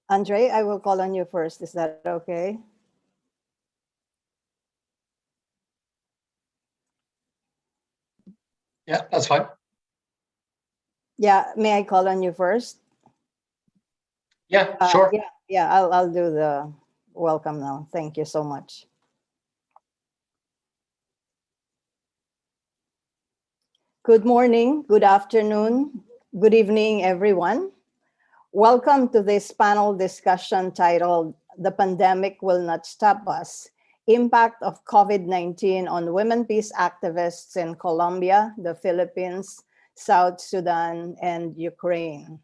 Andre, I will call on you first. Is that okay? Yeah, that's fine. Yeah, may I call on you first? Yeah, sure. Yeah, I'll do the welcome now. Thank you so much. Good morning, good afternoon, good evening, everyone. Welcome to this panel discussion titled "The Pandemic Will Not Stop Us: Impact of COVID-19 on Women Peace Activists in Colombia, the Philippines, South Sudan, and Ukraine."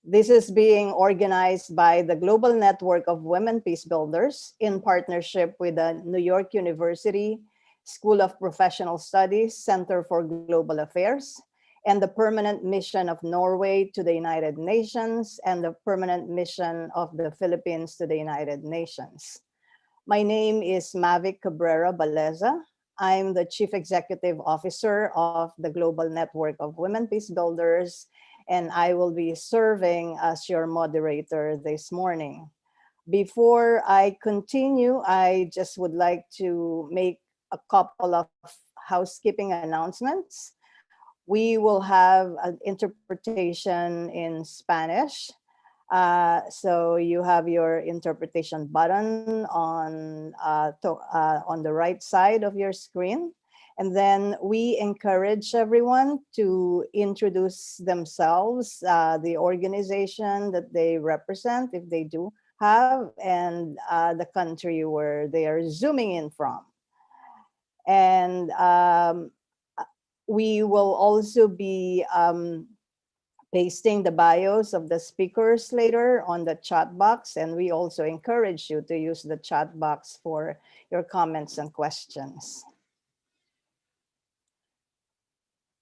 This is being organized by the Global Network of Women Peace Builders in partnership with the New York University School of Professional Studies Center for Global Affairs, and the Permanent Mission of Norway to the United Nations, and the Permanent Mission of the Philippines to the United Nations. My name is Mavic Cabrera Baleza. I'm the Chief Executive Officer of the Global Network of Women Peace Builders, and I will be serving as your moderator this morning. Before I continue, I just would like to make a couple of housekeeping announcements. We will have an interpretation in Spanish. So you have your interpretation button on the right side of your screen. And then we encourage everyone to introduce themselves, the organization that they represent, if they do have, and the country where they are zooming in from. And we will also be pasting the bios of the speakers later on the chat box, and we also encourage you to use the chat box for your comments and questions.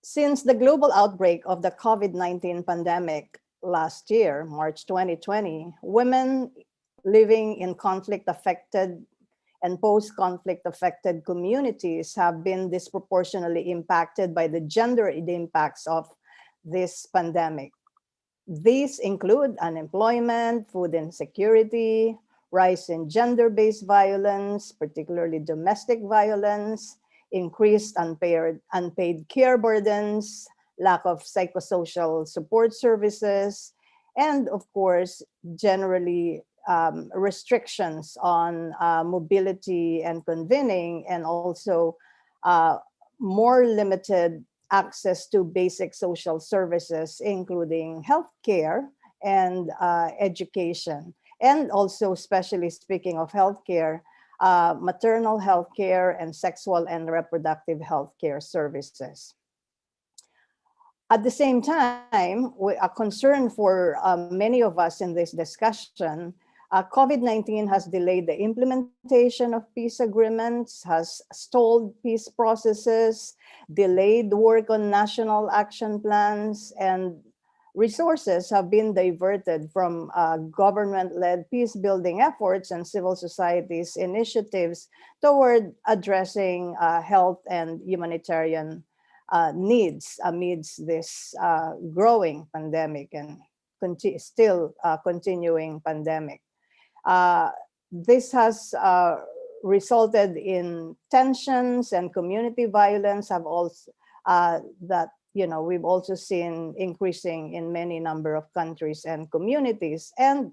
Since the global outbreak of the COVID-19 pandemic last year, March 2020, women living in conflict-affected and post-conflict affected communities have been disproportionately impacted by the gendered impacts of this pandemic. These include unemployment, food insecurity, rise in gender-based violence, particularly domestic violence, increased unpaid care burdens, lack of psychosocial support services, and of course, generally restrictions on mobility and convening, and also more limited access to basic social services, including healthcare and education. And also, especially speaking of healthcare, maternal health care and sexual and reproductive health care services. At the same time, a concern for many of us in this discussion, COVID-19 has delayed the implementation of peace agreements, has stalled peace processes, delayed work on national action plans, and resources have been diverted from government-led peace-building efforts and civil society's initiatives toward addressing health and humanitarian needs amidst this growing pandemic and still continuing pandemic. This has resulted in tensions, and community violence have also we've also seen increasing in many number of countries and communities. And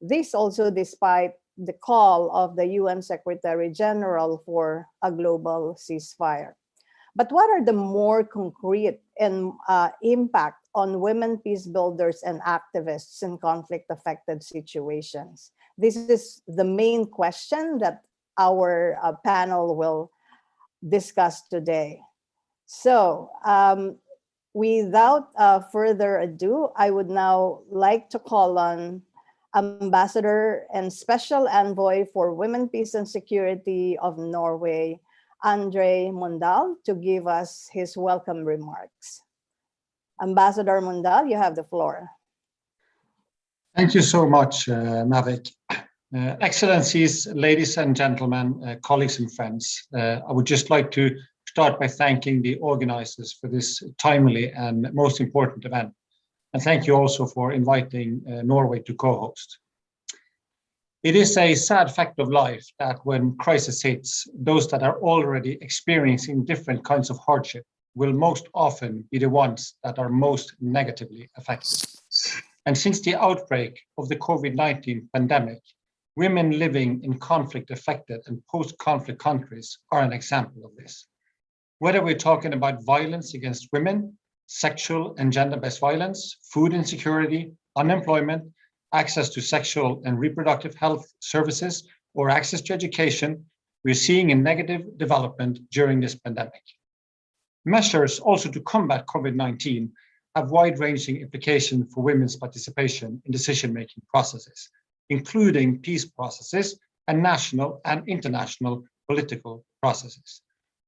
this also despite the call of the UN Secretary General for a global ceasefire. But what are the more concrete and impact on women peace builders and activists in conflict-affected situations? This is the main question that our panel will discuss today. So without further ado, I would now like to call on Ambassador and Special Envoy for Women, Peace and Security of Norway, Andre Mundal, to give us his welcome remarks. Ambassador Mundal, you have the floor. Thank you so much, Mavic. Excellencies, ladies and gentlemen, colleagues and friends, I would just like to start by thanking the organizers for this timely and most important event. And thank you also for inviting Norway to co-host. It is a sad fact of life that when crisis hits, those that are already experiencing different kinds of hardship will most often be the ones that are most negatively affected. And since the outbreak of the COVID-19 pandemic, women living in conflict-affected and post-conflict countries are an example of this. Whether we're talking about violence against women, sexual and gender-based violence, food insecurity, unemployment, access to sexual and reproductive health services, or access to education, we're seeing a negative development during this pandemic. Measures also to combat COVID-19 have wide-ranging implications for women's participation in decision-making processes, including peace processes and national and international political processes.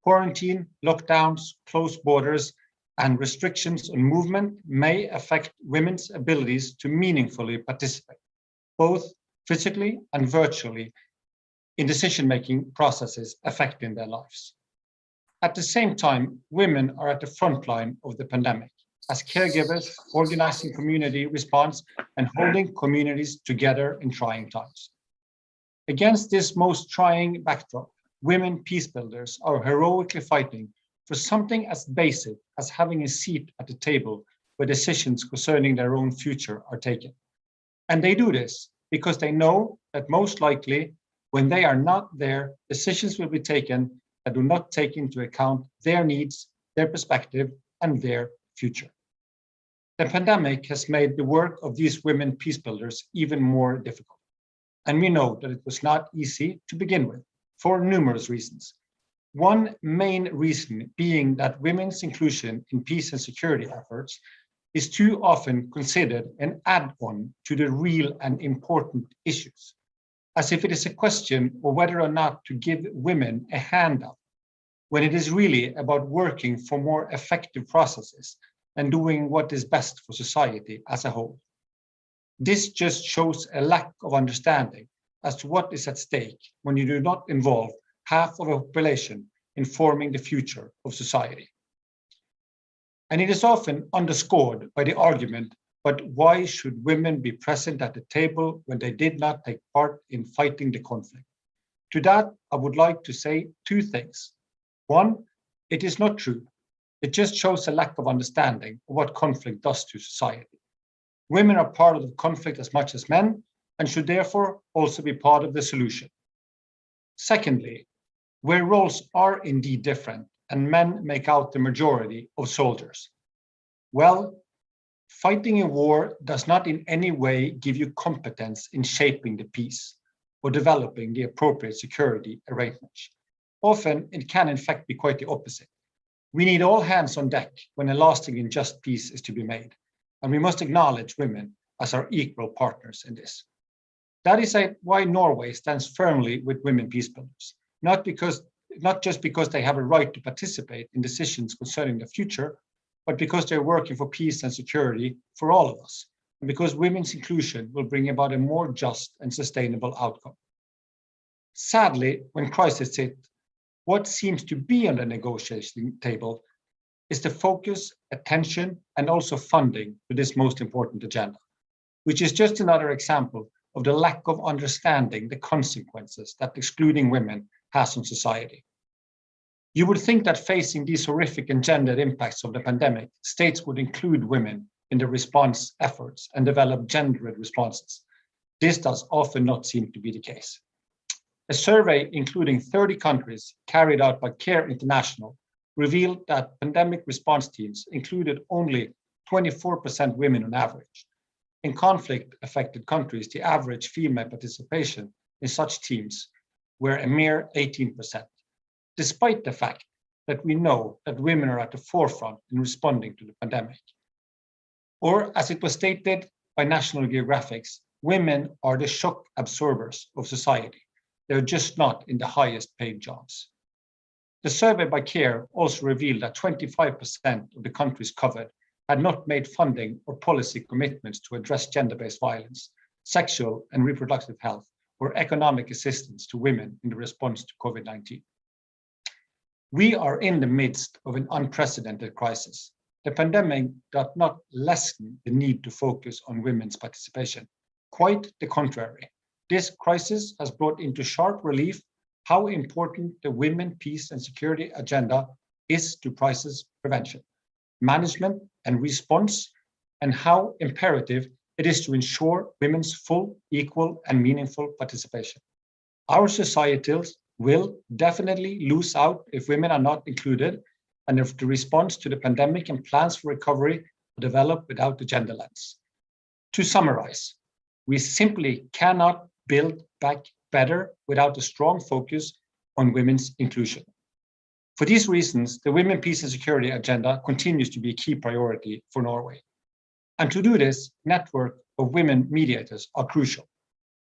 Quarantine, lockdowns, closed borders, and restrictions on movement may affect women's abilities to meaningfully participate, both physically and virtually, in decision-making processes affecting their lives. At the same time, women are at the front line of the pandemic, as caregivers, organizing community response, and holding communities together in trying times. Against this most trying backdrop, women peace builders are heroically fighting for something as basic as having a seat at the table where decisions concerning their own future are taken. And they do this because they know that most likely, when they are not there, decisions will be taken that do not take into account their needs, their perspective, and their future. The pandemic has made the work of these women peace builders even more difficult. And we know that it was not easy to begin with, for numerous reasons. One main reason being that women's inclusion in peace and security efforts is too often considered an add-on to the real and important issues, as if it is a question of whether or not to give women a handout, when it is really about working for more effective processes and doing what is best for society as a whole. This just shows a lack of understanding as to what is at stake when you do not involve half of a population in forming the future of society. And it is often underscored by the argument, but why should women be present at the table when they did not take part in fighting the conflict? To that, I would like to say two things. One, it is not true. It just shows a lack of understanding of what conflict does to society. Women are part of the conflict as much as men and should therefore also be part of the solution. Secondly, where roles are indeed different and men make out the majority of soldiers, well, fighting a war does not in any way give you competence in shaping the peace or developing the appropriate security arrangements. Often, it can in fact be quite the opposite. We need all hands on deck when a lasting and just peace is to be made, and we must acknowledge women as our equal partners in this. That is why Norway stands firmly with women peace builders, not just because they have a right to participate in decisions concerning the future, but because they're working for peace and security for all of us, and because women's inclusion will bring about a more just and sustainable outcome. Sadly, when crisis hit, what seems to be on the negotiation table is the focus, attention, and also funding to this most important agenda, which is just another example of the lack of understanding the consequences that excluding women has on society. You would think that facing these horrific and gendered impacts of the pandemic, states would include women in the response efforts and develop gendered responses. This does often not seem to be the case. A survey including 30 countries carried out by CARE International revealed that pandemic response teams included only 24% women on average. In conflict-affected countries, the average female participation in such teams were a mere 18%, despite the fact that we know that women are at the forefront in responding to the pandemic. Or, as it was stated by National Geographic, women are the shock absorbers of society. They're just not in the highest paid jobs. The survey by CARE also revealed that 25% of the countries covered had not made funding or policy commitments to address gender-based violence, sexual and reproductive health, or economic assistance to women in the response to COVID-19. We are in the midst of an unprecedented crisis. The pandemic does not lessen the need to focus on women's participation. Quite the contrary. this crisis has brought into sharp relief how important the women, peace and security agenda is to crisis prevention, management and response, and how imperative it is to ensure women's full, equal and meaningful participation. Our societies will definitely lose out if women are not included, and if the response to the pandemic and plans for recovery are developed without the gender lens. To summarize, we simply cannot build back better without a strong focus on women's inclusion. For these reasons, the Women, Peace and Security agenda continues to be a key priority for Norway. And to do this, network of women mediators are crucial.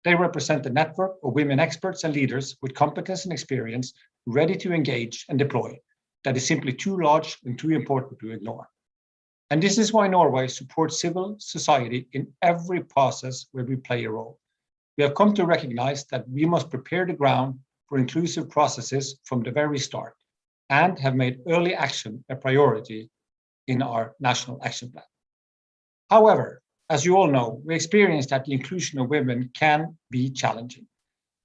They represent a network of women experts and leaders with competence and experience ready to engage and deploy that is simply too large and too important to ignore. And this is why Norway supports civil society in every process where we play a role. We have come to recognize that we must prepare the ground for inclusive processes from the very start, and have made early action a priority in our national action plan. However, as you all know, we experience that the inclusion of women can be challenging.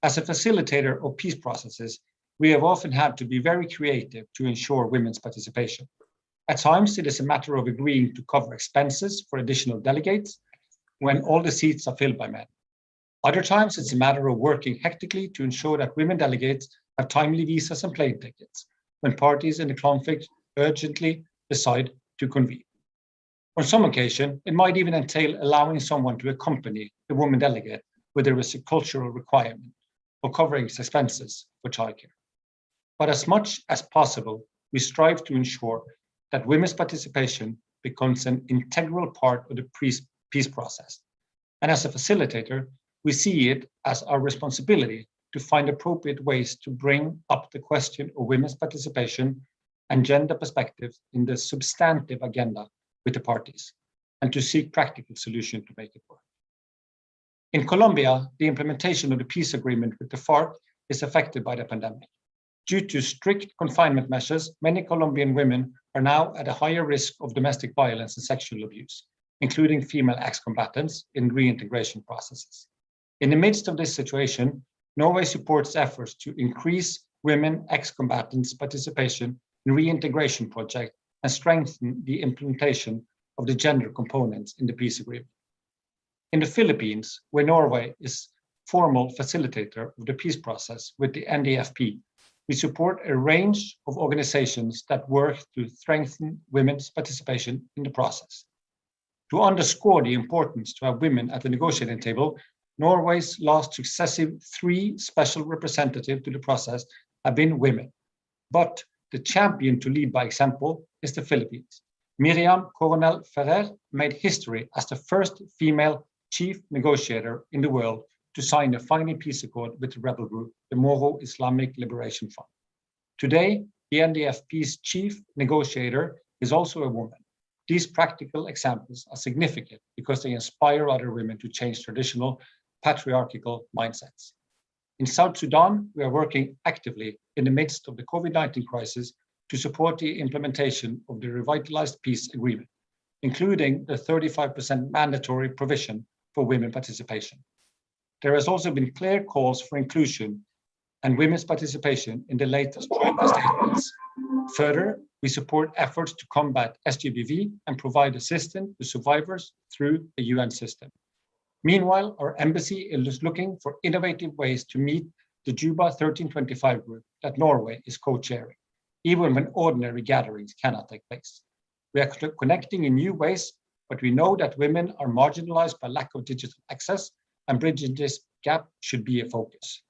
As a facilitator of peace processes, we have often had to be very creative to ensure women's participation. At times, it is a matter of agreeing to cover expenses for additional delegates when all the seats are filled by men. Other times, it's a matter of working hectically to ensure that women delegates have timely visas and plane tickets when parties in the conflict urgently decide to convene. On some occasion, it might even entail allowing someone to accompany the woman delegate where there is a cultural requirement or covering expenses for childcare. But as much as possible, we strive to ensure that women's participation becomes an integral part of the peace process. And as a facilitator, we see it as our responsibility to find appropriate ways to bring up the question of women's participation and gender perspectives in the substantive agenda with the parties, and to seek practical solutions to make it work. In Colombia, the implementation of the peace agreement with the FARC is affected by the pandemic. Due to strict confinement measures, many Colombian women are now at a higher risk of domestic violence and sexual abuse, including female ex-combatants in reintegration processes. In the midst of this situation, Norway supports efforts to increase women ex-combatants' participation in reintegration projects and strengthen the implementation of the gender components in the peace agreement. In the Philippines, where Norway is formal facilitator of the peace process with the NDFP, we support a range of organizations that work to strengthen women's participation in the process. To underscore the importance to have women at the negotiating table, Norway's last successive 3 special representatives to the process have been women. But the champion to lead by example is the Philippines. Miriam Coronel Ferrer made history as the first female chief negotiator in the world to sign a final peace accord with the rebel group, the Moro Islamic Liberation Front. Today, the NDFP's chief negotiator is also a woman. These practical examples are significant because they inspire other women to change traditional patriarchal mindsets. In South Sudan, we are working actively in the midst of the COVID-19 crisis to support the implementation of the revitalized peace agreement, including the 35% mandatory provision for women participation. There has also been clear calls for inclusion and women's participation in the latest joint statements. Further, we support efforts to combat SGBV and provide assistance to survivors through the UN system. Meanwhile, our embassy is looking for innovative ways to meet the Juba 1325 group that Norway is co-chairing, even when ordinary gatherings cannot take place. We are connecting in new ways, but we know that women are marginalized by lack of digital access, and bridging this gap should be a focus.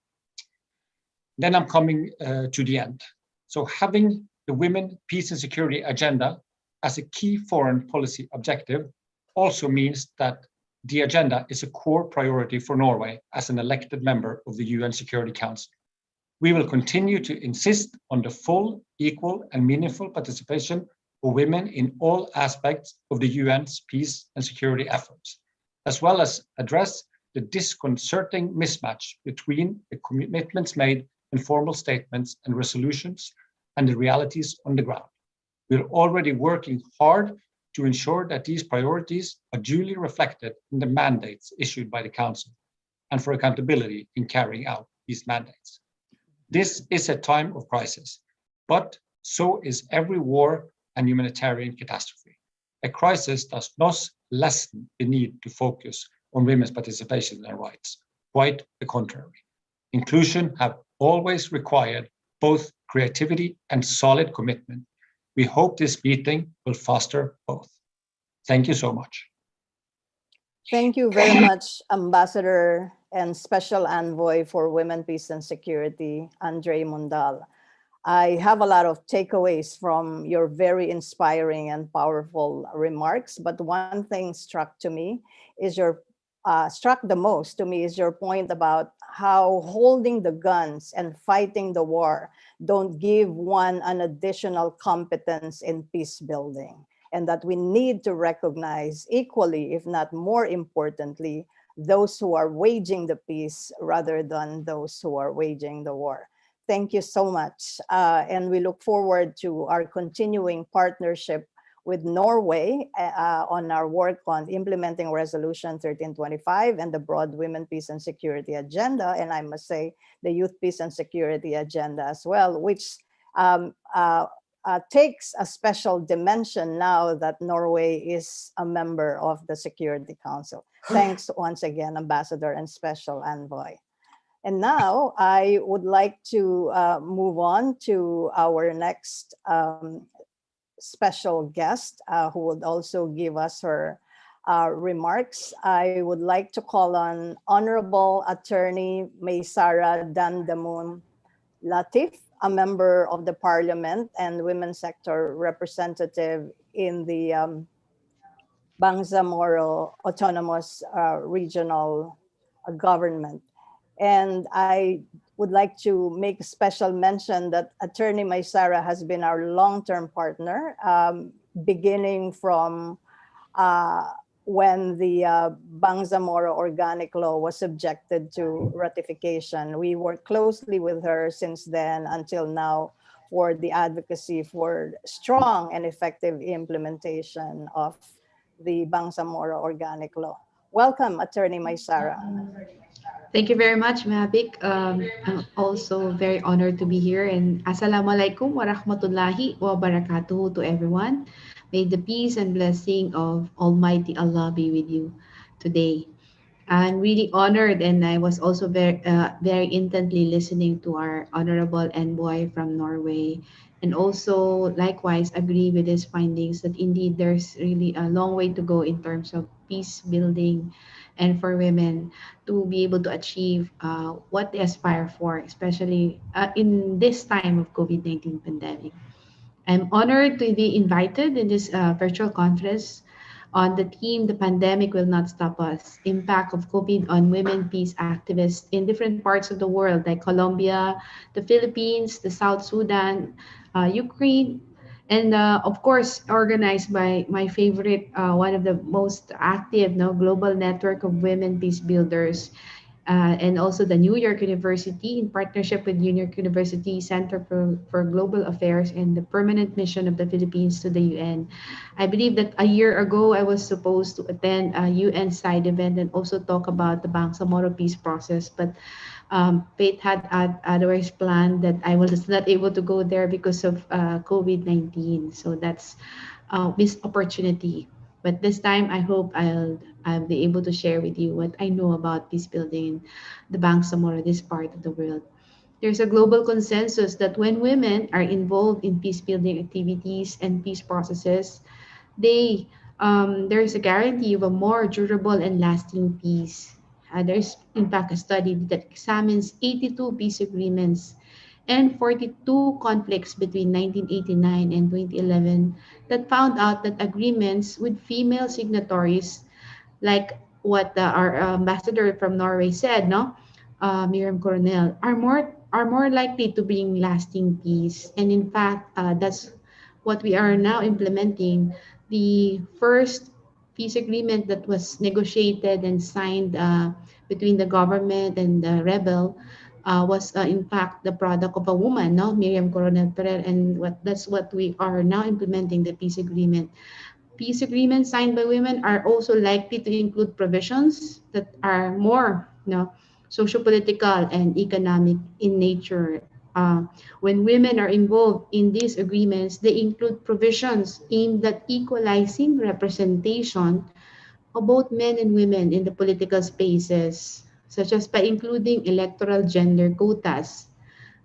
Then I'm coming to the end. So having the Women, Peace and Security agenda as a key foreign policy objective also means that the agenda is a core priority for Norway as an elected member of the UN Security Council. We will continue to insist on the full, equal, and meaningful participation of women in all aspects of the UN's peace and security efforts, as well as address the disconcerting mismatch between the commitments made in formal statements and resolutions and the realities on the ground. We're already working hard to ensure that these priorities are duly reflected in the mandates issued by the Council. and for accountability in carrying out these mandates. This is a time of crisis, but so is every war and humanitarian catastrophe. A crisis does not lessen the need to focus on women's participation in their rights. Quite the contrary. Inclusion have always required both creativity and solid commitment. We hope this meeting will foster both. Thank you so much. Thank you very much, Ambassador and Special Envoy for Women, Peace and Security, Andre Mundal. I have a lot of takeaways from your very inspiring and powerful remarks, but one thing struck the most to me is your point about how holding the guns and fighting the war don't give one an additional competence in peace building, and that we need to recognize equally, if not more importantly, those who are waging the peace rather than those who are waging the war. Thank you so much. And we look forward to our continuing partnership with Norway on our work on implementing Resolution 1325 and the broad Women, Peace and Security agenda. And I must say the Youth, Peace and Security agenda as well, which takes a special dimension now that Norway is a member of the Security Council. Thanks once again, Ambassador and Special Envoy. And now I would like to move on to our next special guest who would also give us her remarks. I would like to call on Honorable Attorney Maysara Dandamun Latif, a member of the Parliament and Women's Sector Representative in the Bangsamoro Autonomous Regional Government. And I would like to make a special mention that Attorney Maysara has been our long-term partner, beginning from when the Bangsamoro Organic Law was subjected to ratification. We worked closely with her since then until now for the advocacy for strong and effective implementation of the Bangsamoro Organic Law. Welcome, Attorney Maysara. Thank you very much, Mabik. I'm also very honored to be here. And Assalamualaikum warahmatullahi wabarakatuh to everyone. May the peace and blessing of Almighty Allah be with you today. I'm really honored, and I was also very intently listening to our honorable envoy from Norway, and also likewise agree with his findings that indeed there's really a long way to go in terms of peace building and for women to be able to achieve what they aspire for, especially in this time of COVID-19 pandemic. I'm honored to be invited in this virtual conference on the theme, The Pandemic Will Not Stop Us, Impact of COVID on Women Peace Activists in different parts of the world, like Colombia, the Philippines, the South Sudan, Ukraine, and of course, organized by my favorite, one of the most active global network of women peace builders, and also the New York University in partnership with New York University Center for Global Affairs and the Permanent Mission of the Philippines to the UN. I believe that a year ago, I was supposed to attend a UN side event and also talk about the Bangsamoro peace process, but fate had otherwise planned that I was not able to go there because of COVID-19. So that's a missed opportunity. But this time, I hope I'll be able to share with you what I know about peace building in the Bangsamoro, this part of the world. There's a global consensus that when women are involved in peace building activities and peace processes, they there's a guarantee of a more durable and lasting peace. There's in fact a study that examines 82 peace agreements and 42 conflicts between 1989 and 2011 that found out that agreements with female signatories, like what our ambassador from Norway said, no, Miriam Coronel, are more likely to bring lasting peace. And in fact, that's what we are now implementing. The first peace agreement that was negotiated and signed between the government and the rebel was in fact the product of a woman, no, Miriam Coronel Perez, and that's what we are now implementing, the peace agreement. Peace agreements signed by women are also likely to include provisions that are more no, socio-political and economic in nature. When women are involved in these agreements, they include provisions aimed at equalizing representation of both men and women in the political spaces, such as by including electoral gender quotas.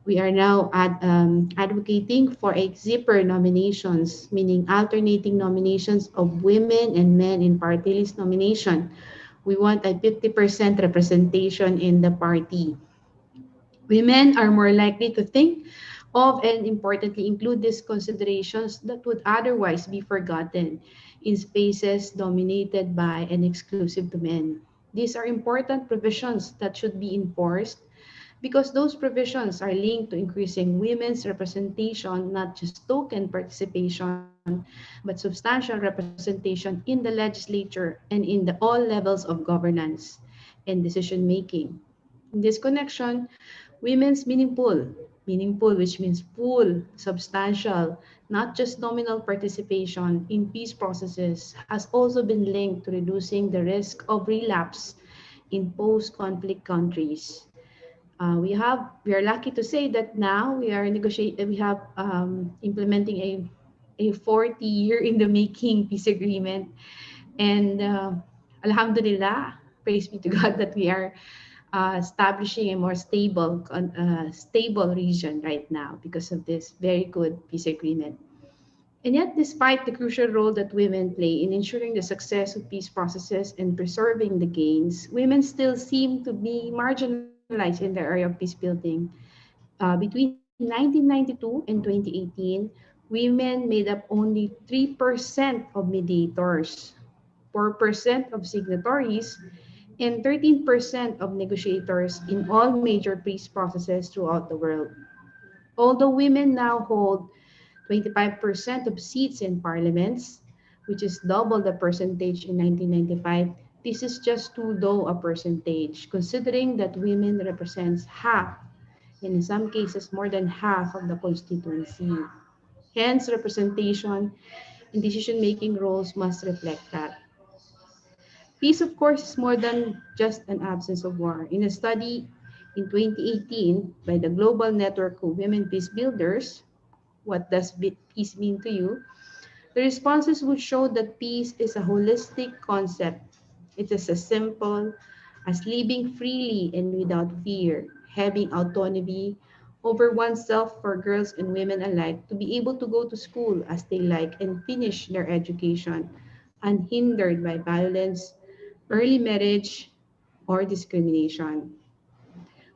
We are now advocating for a zipper nominations, meaning alternating nominations of women and men in party list nomination. We want a 50% representation in the party. Women are more likely to think of and importantly include these considerations that would otherwise be forgotten in spaces dominated by and exclusive to men. These are important provisions that should be enforced because those provisions are linked to increasing women's representation, not just token participation, but substantial representation in the legislature and in the all levels of governance and decision making. In this connection, women's meaningful which means full, substantial, not just nominal participation in peace processes has also been linked to reducing the risk of relapse in post-conflict countries. We are lucky to say that now we have implementing a 40-year in the making peace agreement, and alhamdulillah, praise be to God that we are establishing a more stable region right now because of this very good peace agreement. And yet, despite the crucial role that women play in ensuring the success of peace processes and preserving the gains, women still seem to be marginalized in the area of peace building. Between 1992 and 2018, women made up only 3% of mediators, 4% of signatories, and 13% of negotiators in all major peace processes throughout the world. Although women now hold 25% of seats in parliaments, which is double the percentage in 1995, this is just too low a percentage, considering that women represents half, and in some cases more than half of the constituency. Hence, representation in decision-making roles must reflect that. Peace, of course, is more than just an absence of war. In a study in 2018 by the Global Network of Women Peace Builders, what does peace mean to you? The responses would show that peace is a holistic concept. It is as simple as living freely and without fear, having autonomy over oneself for girls and women alike to be able to go to school as they like and finish their education unhindered by violence, early marriage, or discrimination.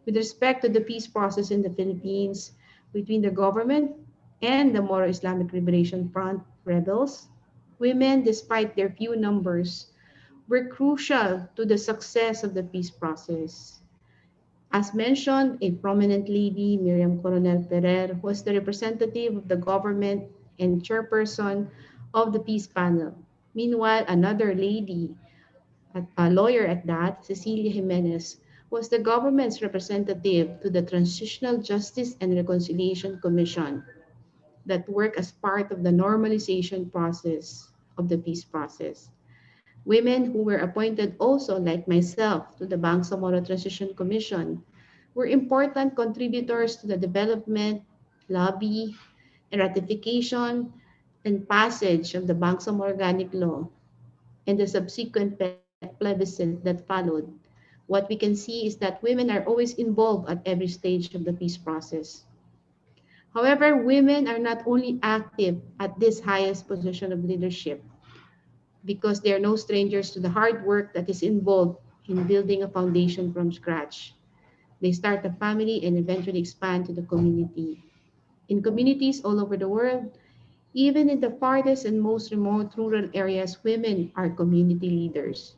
With respect to the peace process in the Philippines between the government and the Moro Islamic Liberation Front rebels, women, despite their few numbers, were crucial to the success of the peace process. As mentioned, a prominent lady, Miriam Coronel Ferrer, was the representative of the government and chairperson of the peace panel. Meanwhile, another lady, a lawyer at that, Cecilia Jimenez, was the government's representative to the Transitional Justice and Reconciliation Commission that worked as part of the normalization process of the peace process. Women who were appointed also, like myself, to the Bangsamoro Transition Commission were important contributors to the development, lobby, and ratification and passage of the Bangsamoro Organic Law and the subsequent plebiscite that followed. What we can see is that women are always involved at every stage of the peace process. However, women are not only active at this highest position of leadership because they are no strangers to the hard work that is involved in building a foundation from scratch. They start a family and eventually expand to the community. In communities all over the world, even in the farthest and most remote rural areas, women are community leaders.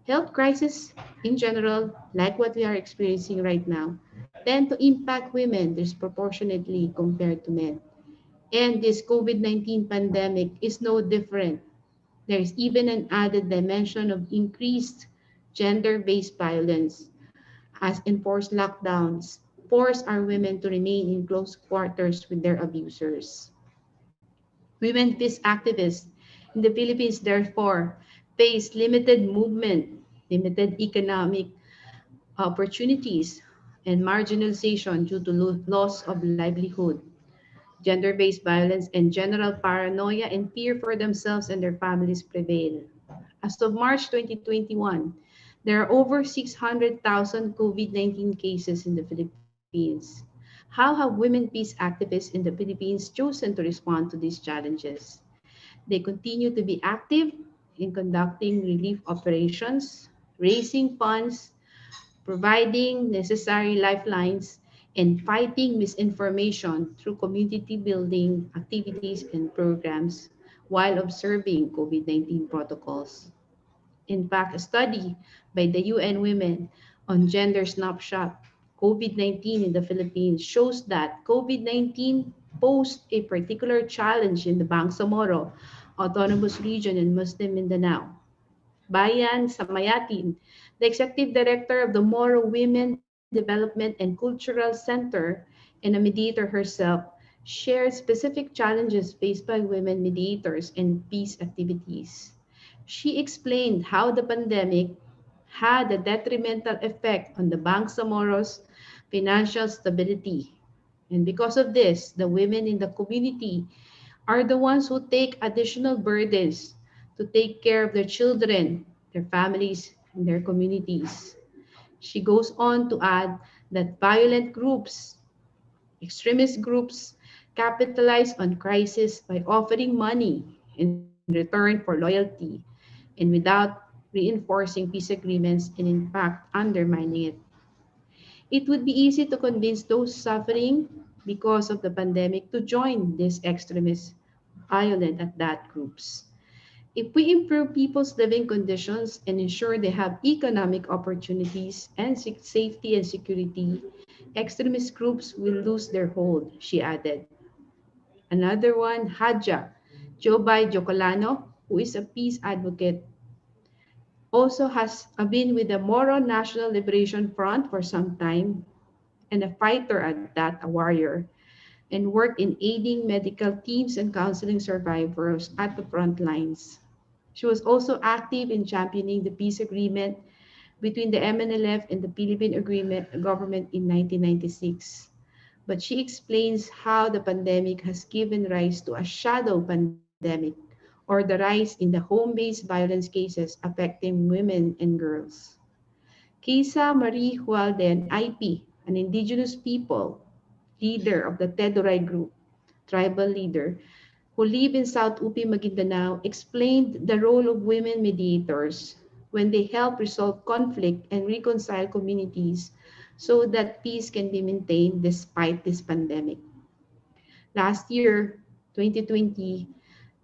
Health crises in general, like what we are experiencing right now, tend to impact women disproportionately compared to men. And this COVID-19 pandemic is no different. There is even an added dimension of increased gender-based violence as enforced lockdowns force our women to remain in close quarters with their abusers. Women peace activists in the Philippines, therefore, face limited movement limited economic opportunities, and marginalization due to loss of livelihood, gender-based violence, and general paranoia and fear for themselves and their families prevail. As of March 2021, there are over 600,000 COVID-19 cases in the Philippines. How have women peace activists in the Philippines chosen to respond to these challenges? They continue to be active in conducting relief operations, raising funds, providing necessary lifelines, and fighting misinformation through community building activities and programs while observing COVID-19 protocols. In fact, a study by the UN Women on Gender Snapshot COVID-19 in the Philippines shows that COVID-19 posed a particular challenge in the Bangsamoro Autonomous Region in Muslim Mindanao. Bayan Samayatin, the executive director of the Moro Women Development and Cultural Center and a mediator herself, shared specific challenges faced by women mediators and peace activities. She explained how the pandemic had a detrimental effect on the Bangsamoro's financial stability. And because of this, the women in the community are the ones who take additional burdens to take care of their children, their families, and their communities. She goes on to add that violent groups, extremist groups, capitalize on crisis by offering money in return for loyalty and without reinforcing peace agreements and in fact undermining it. It would be easy to convince those suffering because of the pandemic to join these extremist, violent at that groups. If we improve people's living conditions and ensure they have economic opportunities and safety and security, extremist groups will lose their hold, she added. Another one, Hadja, Jobay Jocolano, who is a peace advocate, also has been with the Moro National Liberation Front for some time and a fighter at that, a warrior, and worked in aiding medical teams and counseling survivors at the front lines. She was also active in championing the peace agreement between the MNLF and the Philippine agreement, government in 1996. But she explains how the pandemic has given rise to a shadow pandemic or the rise in the home-based violence cases affecting women and girls. Kisa Marie Hualden, IP, an indigenous people leader of the Teduray group, tribal leader, who live in South Upi, Maguindanao, explained the role of women mediators when they help resolve conflict and reconcile communities so that peace can be maintained despite this pandemic. Last year, 2020,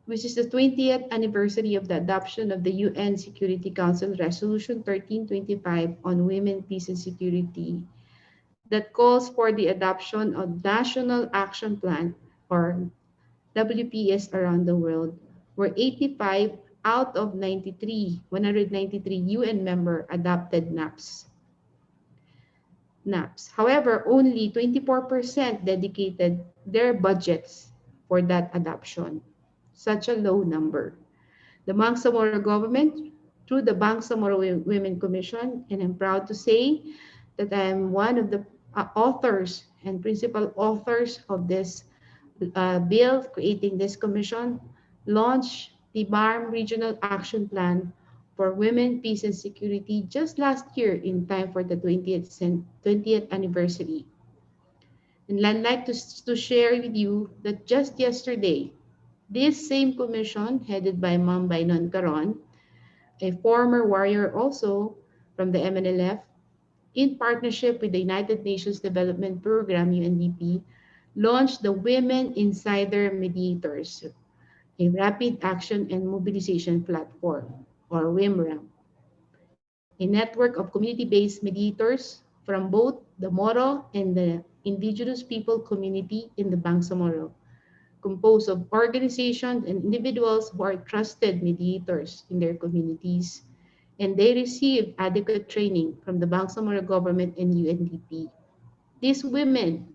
which is the 20th anniversary of the adoption of the UN Security Council Resolution 1325 on Women, Peace and Security, that calls for the adoption of National Action Plan or WPS around the world, where 85 out of 193 UN member adopted NAPs. However, only 24% dedicated their budgets for that adoption. Such a low number. The Bangsamoro government, through the Bangsamoro Women Commission, and I'm proud to say that I am one of the authors and principal authors of this bill creating this commission, launched the BARM Regional Action Plan for Women, Peace and Security just last year in time for the 20th anniversary. And I'd like to share with you that just yesterday, this same commission, headed by Ma'am Bainon Caron, a former warrior also from the MNLF, in partnership with the United Nations Development Program, UNDP, launched the Women Insider Mediators, a rapid action and mobilization platform, or WIMRAM, a network of community-based mediators from both the Moro and the indigenous people community in the Bangsamoro, composed of organizations and individuals who are trusted mediators in their communities, and they receive adequate training from the Bangsamoro government and UNDP. These women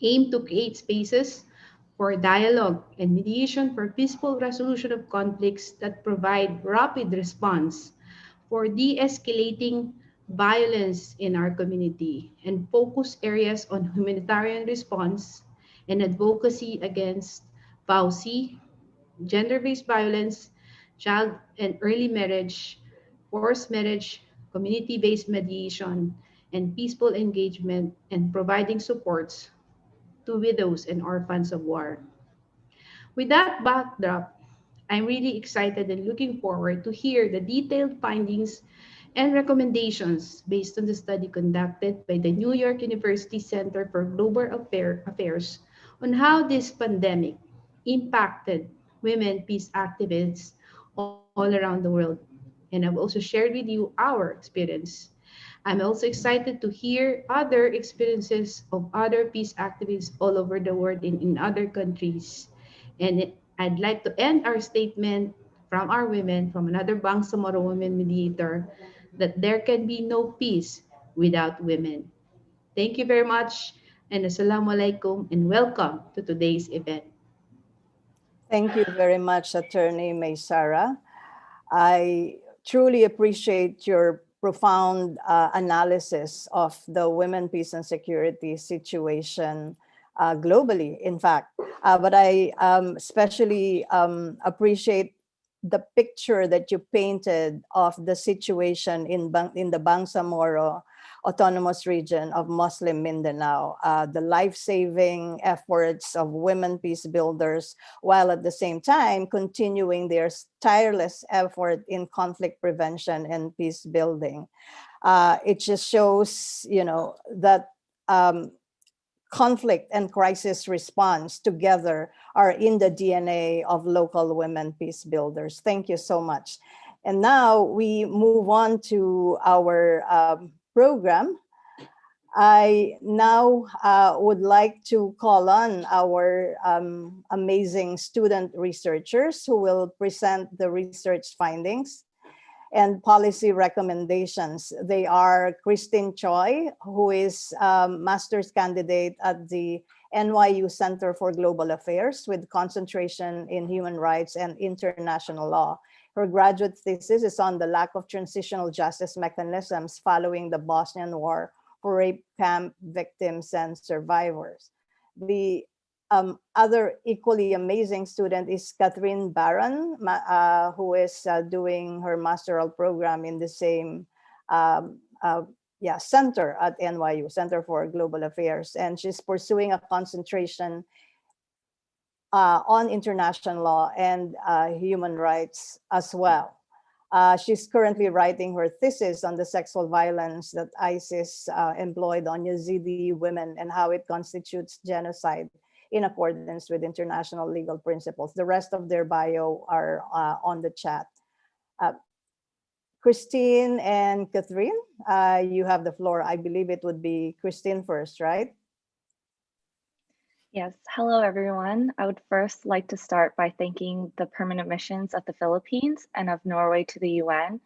aim to create spaces for dialogue and mediation for peaceful resolution of conflicts that provide rapid response for de-escalating violence in our community and focus areas on humanitarian response and advocacy against VAUSI, gender-based violence, child and early marriage, forced marriage, community-based mediation, and peaceful engagement and providing supports to widows and orphans of war. With that backdrop, I'm really excited and looking forward to hear the detailed findings and recommendations based on the study conducted by the New York University Center for Global Affairs on how this pandemic impacted women peace activists all around the world. And I've also shared with you our experience. I'm also excited to hear other experiences of other peace activists all over the world in other countries. I'd like to end our statement from our women, from another Bangsamoro women mediator, that there can be no peace without women. Thank you very much, and assalamu alaikum, and welcome to today's event. Thank you very much, Attorney Maysara. I truly appreciate your profound analysis of the women, peace, and security situation globally, in fact. But I especially appreciate the picture that you painted of the situation in the Bangsamoro Autonomous Region of Muslim Mindanao, the life-saving efforts of women peace builders, while at the same time continuing their tireless effort in conflict prevention and peace building. It just shows, that conflict and crisis response together are in the DNA of local women peace builders. Thank you so much. And now we move on to our program. I now would like to call on our amazing student researchers who will present the research findings and policy recommendations. They are Christine Choi, who is a master's candidate at the NYU Center for Global Affairs with concentration in human rights and international law. Her graduate thesis is on the lack of transitional justice mechanisms following the Bosnian War for rape camp victims and survivors. The other equally amazing student is Catherine Barron, who is doing her masteral program in the same center at NYU, Center for Global Affairs. And she's pursuing a concentration on international law and human rights as well. She's currently writing her thesis on the sexual violence that ISIS employed on Yazidi women and how it constitutes genocide in accordance with international legal principles. The rest of their bio are on the chat. Christine and Catherine, you have the floor. I believe it would be Christine first, right? Yes, hello everyone. I would first like to start by thanking the permanent missions of the Philippines and of Norway to the UN,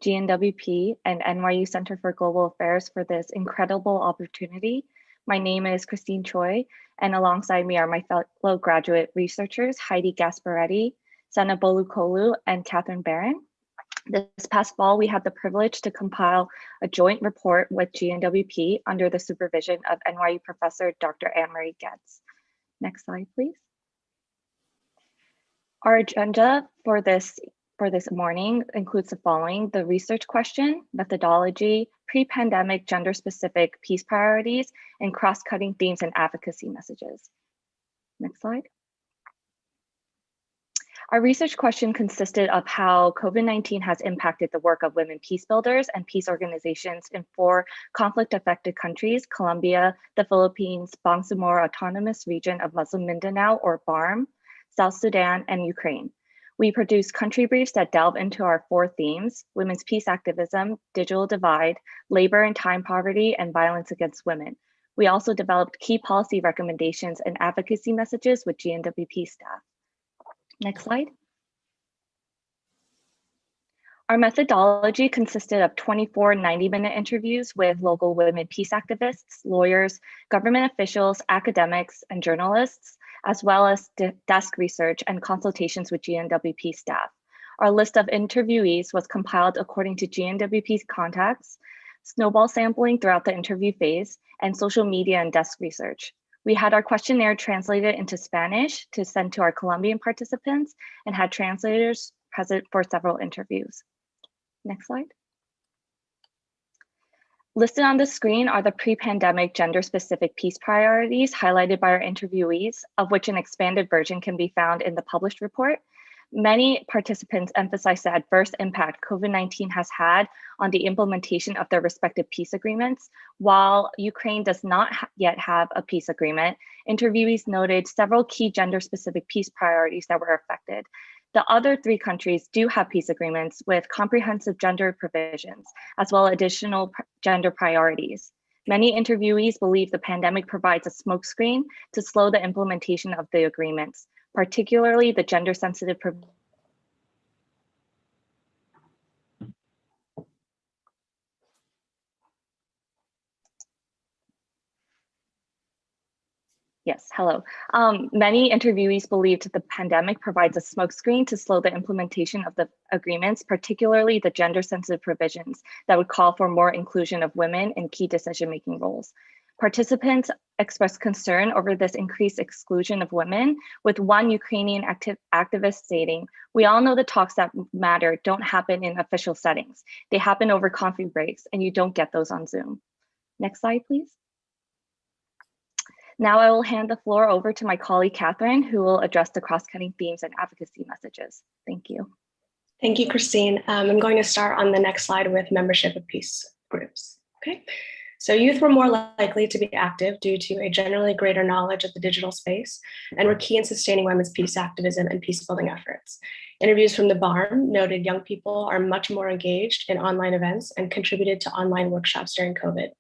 GNWP, and NYU Center for Global Affairs for this incredible opportunity. My name is Christine Choi, and alongside me are my fellow graduate researchers, Heidi Gasparetti, Sana Bolukolu, and Catherine Barron. This past fall, we had the privilege to compile a joint report with GNWP under the supervision of NYU professor Dr. Anne-Marie Getz. Next slide, please. Our agenda for this morning includes the following: the research question, methodology, pre-pandemic gender-specific peace priorities, and cross-cutting themes and advocacy messages. Next slide. Our research question consisted of how COVID-19 has impacted the work of women peace builders and peace organizations in 4 conflict-affected countries: Colombia, the Philippines, Bangsamoro Autonomous Region of Muslim Mindanao, or BARM, South Sudan, and Ukraine. We produced country briefs that delve into our 4 themes: women's peace activism, digital divide, labor and time poverty, and violence against women. We also developed key policy recommendations and advocacy messages with GNWP staff. Next slide. Our methodology consisted of 24 90-minute interviews with local women peace activists, lawyers, government officials, academics, and journalists, as well as desk research and consultations with GNWP staff. Our list of interviewees was compiled according to GNWP's contacts, snowball sampling throughout the interview phase, and social media and desk research. We had our questionnaire translated into Spanish to send to our Colombian participants and had translators present for several interviews. Next slide. Listed on the screen are the pre-pandemic gender-specific peace priorities highlighted by our interviewees, of which an expanded version can be found in the published report. Many participants emphasized the adverse impact COVID-19 has had on the implementation of their respective peace agreements. While Ukraine does not yet have a peace agreement, interviewees noted several key gender-specific peace priorities that were affected. The other 3 countries do have peace agreements with comprehensive gender provisions, as well as additional gender priorities. Many interviewees believe the pandemic provides a smokescreen to slow the implementation of the agreements, particularly the gender-sensitive provisions. Yes, hello. Many interviewees believed the pandemic provides a smokescreen to slow the implementation of the agreements, particularly the gender-sensitive provisions that would call for more inclusion of women in key decision-making roles. Participants expressed concern over this increased exclusion of women, with one Ukrainian activist stating, "We all know the talks that matter don't happen in official settings. They happen over coffee breaks, and you don't get those on Zoom." Next slide, please. Now I will hand the floor over to my colleague, Catherine, who will address the cross-cutting themes and advocacy messages. Thank you. Thank you, Christine. I'm going to start on the next slide with membership of peace groups. Okay, so youth were more likely to be active due to a generally greater knowledge of the digital space and were key in sustaining women's peace activism and peace building efforts. Interviews from the Barron noted young people are much more engaged in online events and contributed to online workshops during COVID.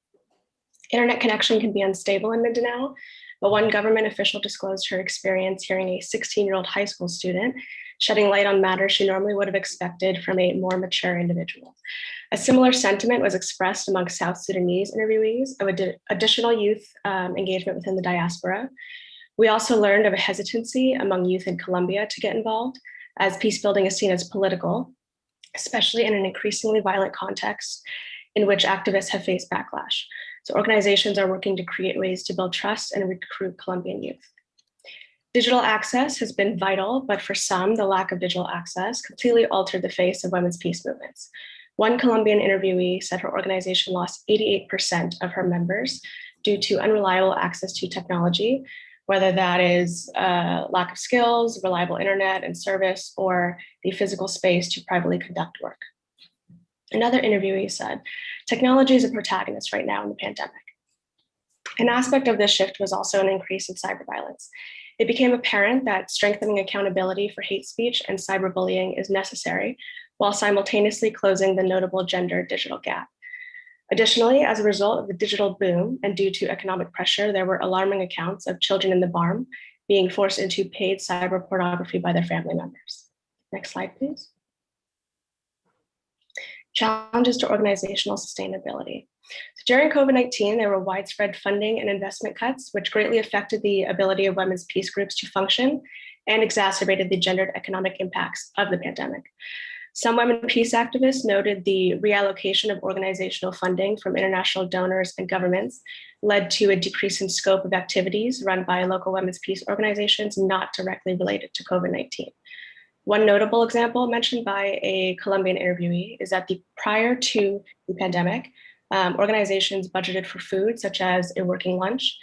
Internet connection can be unstable in Mindanao, but one government official disclosed her experience hearing a 16-year-old high school student shedding light on matters she normally would have expected from a more mature individual. A similar sentiment was expressed among South Sudanese interviewees of additional youth engagement within the diaspora. We also learned of a hesitancy among youth in Colombia to get involved, as peace building is seen as political, especially in an increasingly violent context in which activists have faced backlash. So organizations are working to create ways to build trust and recruit Colombian youth. Digital access has been vital, but for some, the lack of digital access completely altered the face of women's peace movements. One Colombian interviewee said her organization lost 88% of her members due to unreliable access to technology, whether that is lack of skills, reliable internet and service, or the physical space to privately conduct work. Another interviewee said, "Technology is a protagonist right now in the pandemic." An aspect of this shift was also an increase in cyber violence. It became apparent that strengthening accountability for hate speech and cyberbullying is necessary, while simultaneously closing the notable gender digital gap. Additionally, as a result of the digital boom and due to economic pressure, there were alarming accounts of children in the Barm being forced into paid cyber pornography by their family members. Next slide, please. Challenges to organizational sustainability. So during COVID-19, there were widespread funding and investment cuts, which greatly affected the ability of women's peace groups to function and exacerbated the gendered economic impacts of the pandemic. Some women peace activists noted the reallocation of organizational funding from international donors and governments led to a decrease in scope of activities run by local women's peace organizations not directly related to COVID-19. One notable example mentioned by a Colombian interviewee is that prior to the pandemic, organizations budgeted for food, such as a working lunch,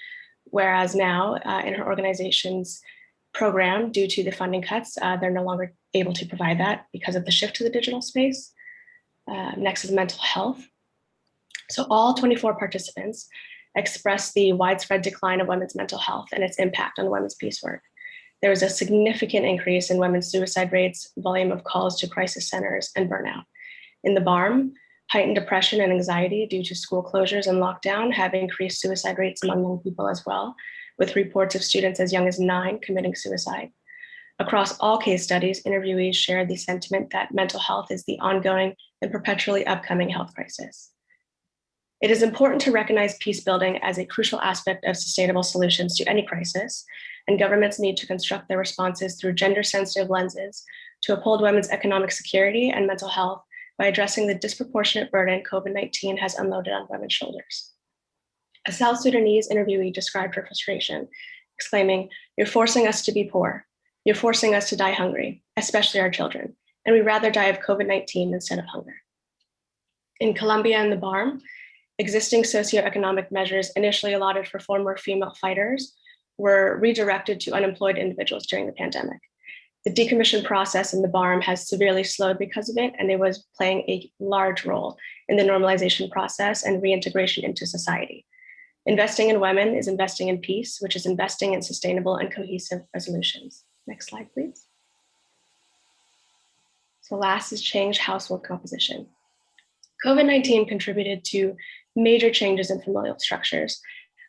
whereas now in her organization's program, due to the funding cuts, they're no longer able to provide that because of the shift to the digital space. Next is mental health. So all 24 participants expressed the widespread decline of women's mental health and its impact on women's peace work. There was a significant increase in women's suicide rates, volume of calls to crisis centers, and burnout. In the Barm, heightened depression and anxiety due to school closures and lockdown have increased suicide rates among young people as well, with reports of students as young as 9 committing suicide. Across all case studies, interviewees shared the sentiment that mental health is the ongoing and perpetually upcoming health crisis. It is important to recognize peace building as a crucial aspect of sustainable solutions to any crisis, and governments need to construct their responses through gender-sensitive lenses to uphold women's economic security and mental health by addressing the disproportionate burden COVID-19 has unloaded on women's shoulders. A South Sudanese interviewee described her frustration, exclaiming, "You're forcing us to be poor. You're forcing us to die hungry, especially our children, and we'd rather die of COVID-19 instead of hunger." In Colombia and the Barron, existing socioeconomic measures initially allotted for former female fighters were redirected to unemployed individuals during the pandemic. The decommission process in the Barron has severely slowed because of it, and it was playing a large role in the normalization process and reintegration into society. Investing in women is investing in peace, which is investing in sustainable and cohesive resolutions. Next slide, please. So last is change household composition. COVID-19 contributed to major changes in familial structures.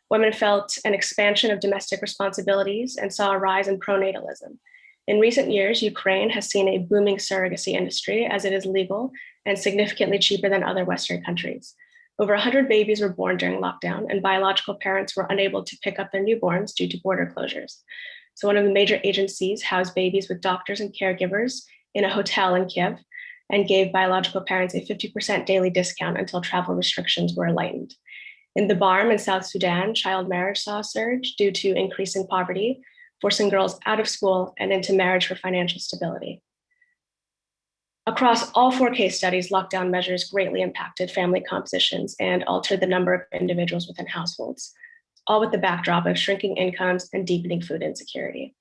Women felt an expansion of domestic responsibilities and saw a rise in pronatalism. In recent years, Ukraine has seen a booming surrogacy industry as it is legal and significantly cheaper than other Western countries. Over 100 babies were born during lockdown, and biological parents were unable to pick up their newborns due to border closures. So one of the major agencies housed babies with doctors and caregivers in a hotel in Kiev and gave biological parents a 50% daily discount until travel restrictions were lightened. In the Barron in South Sudan, child marriage saw a surge due to increasing poverty, forcing girls out of school and into marriage for financial stability. Across all 4 case studies, lockdown measures greatly impacted family compositions and altered the number of individuals within households, all with the backdrop of shrinking incomes and deepening food insecurity.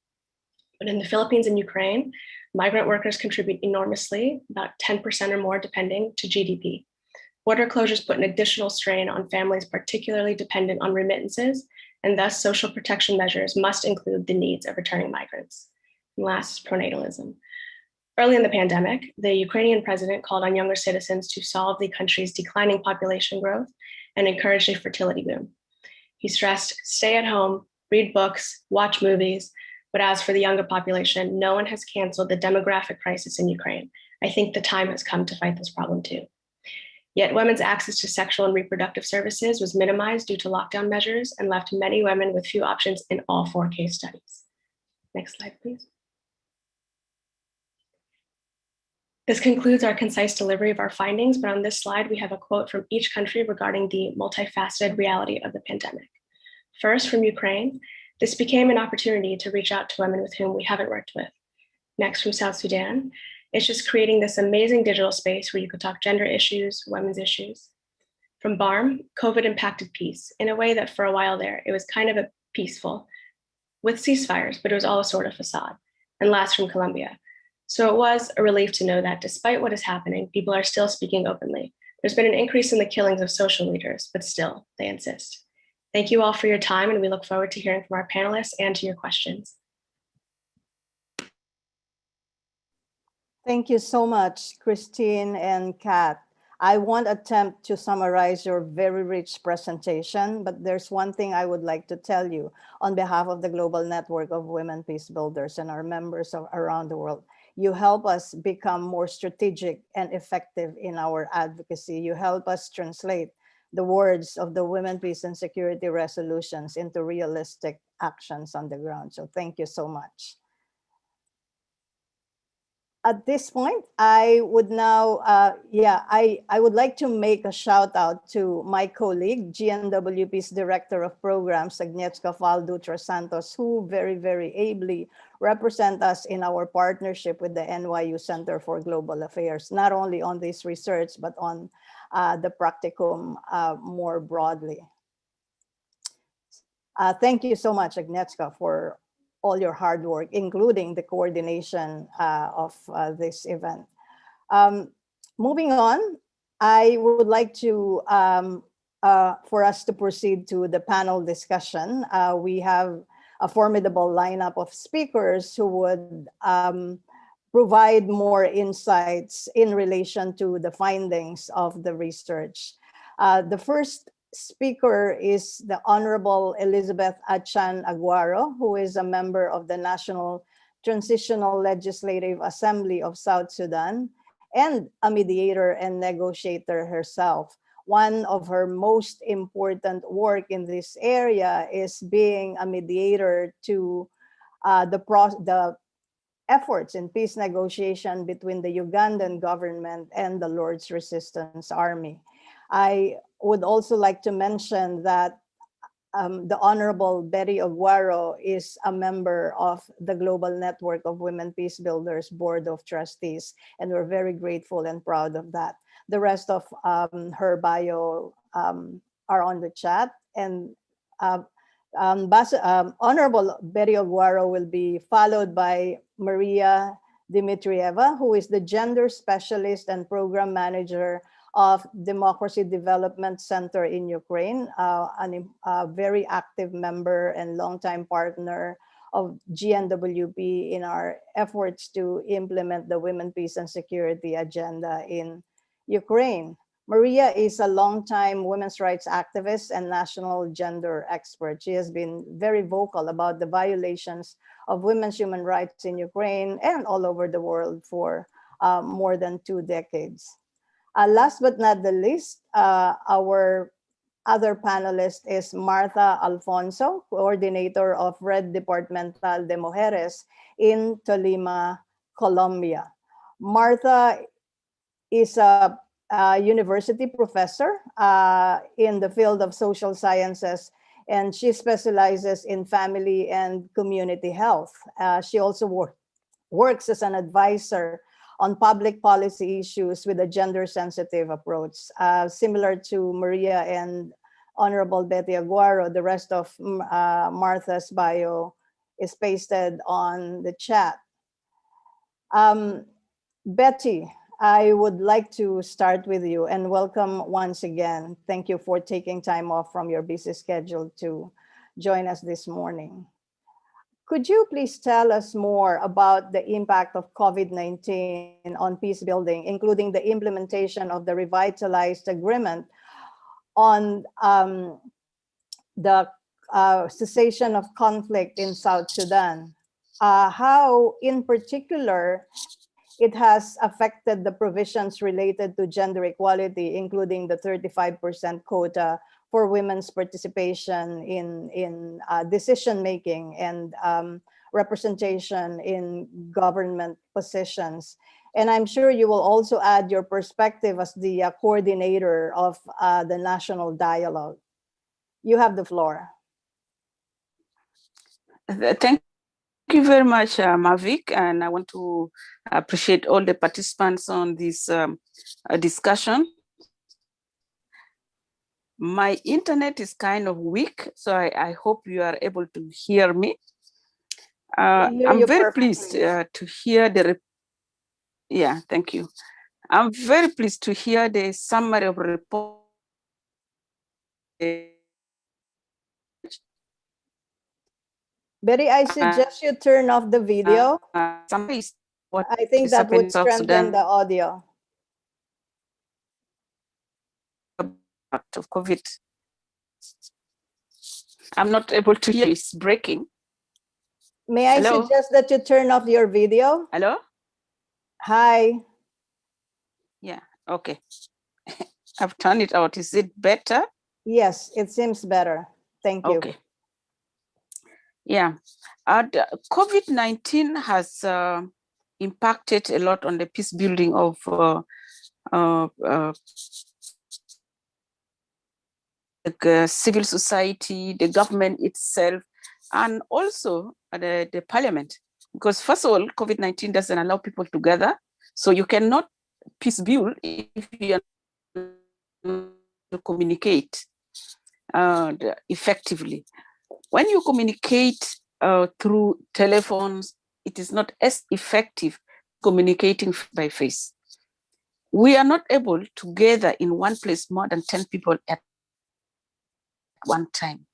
But in the Philippines and Ukraine, migrant workers contribute enormously, about 10% or more depending, to GDP. Border closures put an additional strain on families particularly dependent on remittances, and thus social protection measures must include the needs of returning migrants. And last is pronatalism. Early in the pandemic, the Ukrainian president called on younger citizens to solve the country's declining population growth and encouraged a fertility boom. He stressed, stay at home, read books, watch movies, but as for the younger population, no one has canceled the demographic crisis in Ukraine. I think the time has come to fight this problem too. Yet women's access to sexual and reproductive services was minimized due to lockdown measures and left many women with few options in all 4 case studies. Next slide, please. This concludes our concise delivery of our findings, but on this slide, we have a quote from each country regarding the multifaceted reality of the pandemic. First, from Ukraine, this became an opportunity to reach out to women with whom we haven't worked with. Next, from South Sudan, it's just creating this amazing digital space where you could talk gender issues, women's issues. From Barron, COVID impacted peace in a way that for a while there, it was kind of a peaceful with ceasefires, but it was all a sort of facade. And last, from Colombia. So it was a relief to know that despite what is happening, people are still speaking openly. There's been an increase in the killings of social leaders, but still, they insist. Thank you all for your time, and we look forward to hearing from our panelists and to your questions. Thank you so much, Christine and Kat. I won't attempt to summarize your very rich presentation, but there's one thing I would like to tell you on behalf of the Global Network of Women Peace Builders and our members around the world. You help us become more strategic and effective in our advocacy. You help us translate the words of the Women, Peace and Security resolutions into realistic actions on the ground. So thank you so much. At this point, I would now, I would like to make a shout out to my colleague, GNWP's Director of Programs, Agnieszka Dutra Santos, who very, very ably represent us in our partnership with the NYU Center for Global Affairs, not only on this research, but on the practicum more broadly. Thank you so much, Agnieszka, for all your hard work, including the coordination of this event. Moving on, I would like to, for us to proceed to the panel discussion. We have a formidable lineup of speakers who would provide more insights in relation to the findings of the research. The first speaker is the Honorable Elizabeth Achan Aguaro, who is a member of the National Transitional Legislative Assembly of South Sudan and a mediator and negotiator herself. One of her most important work in this area is being a mediator to the efforts in peace negotiation between the Ugandan government and the Lord's Resistance Army. I would also like to mention that the Honorable Betty Oguaro is a member of the Global Network of Women Peace Builders Board of Trustees, and we're very grateful and proud of that. The rest of her bio are on the chat, and Honorable Betty Oguaro will be followed by Maria Dmitrieva, who is the Gender Specialist and Program Manager of Democracy Development Center in Ukraine, a very active member and longtime partner of GNWP in our efforts to implement the Women, Peace and Security agenda in Ukraine. Maria is a longtime women's rights activist and national gender expert. She has been very vocal about the violations of women's human rights in Ukraine and all over the world for more than 2 decades. Last but not the least, our other panelist is Martha Alfonso, coordinator of Red Departamental de Mujeres in Tolima, Colombia. Martha is a university professor in the field of social sciences, and she specializes in family and community health. She also works as an advisor on public policy issues with a gender-sensitive approach. Similar to Maria and Honorable Betty Aguaro, the rest of Martha's bio is pasted on the chat. Betty, I would like to start with you and welcome once again. Thank you for taking time off from your busy schedule to join us this morning. Could you please tell us more about the impact of COVID-19 on peace building, including the implementation of the revitalized agreement on the cessation of conflict in South Sudan? How, in particular, it has affected the provisions related to gender equality, including the 35% quota for women's participation in decision-making and representation in government positions. And I'm sure you will also add your perspective as the coordinator of the national dialogue. You have the floor. Thank you very much, Mavic, and I want to appreciate all the participants on this discussion. My internet is kind of weak, so I hope you are able to hear me. I'm very pleased to hear thank you. I'm very pleased to hear the summary of report. Betty, I suggest you turn off the video. I think that would strengthen the audio. Of COVID. I'm not able to hear, it's breaking. May I suggest that you turn off your video? Hello? Hi. Yeah, okay. I've turned it out. Is it better? Yes, it seems better. Thank you. Okay. Yeah, COVID-19 has impacted a lot on the peace building of civil society, the government itself, and also the parliament. Because first of all, COVID-19 doesn't allow people to gather. So you cannot peace build if you are to communicate effectively. When you communicate through telephones, it is not as effective communicating by face. We are not able to gather in one place more than 10 people at one time.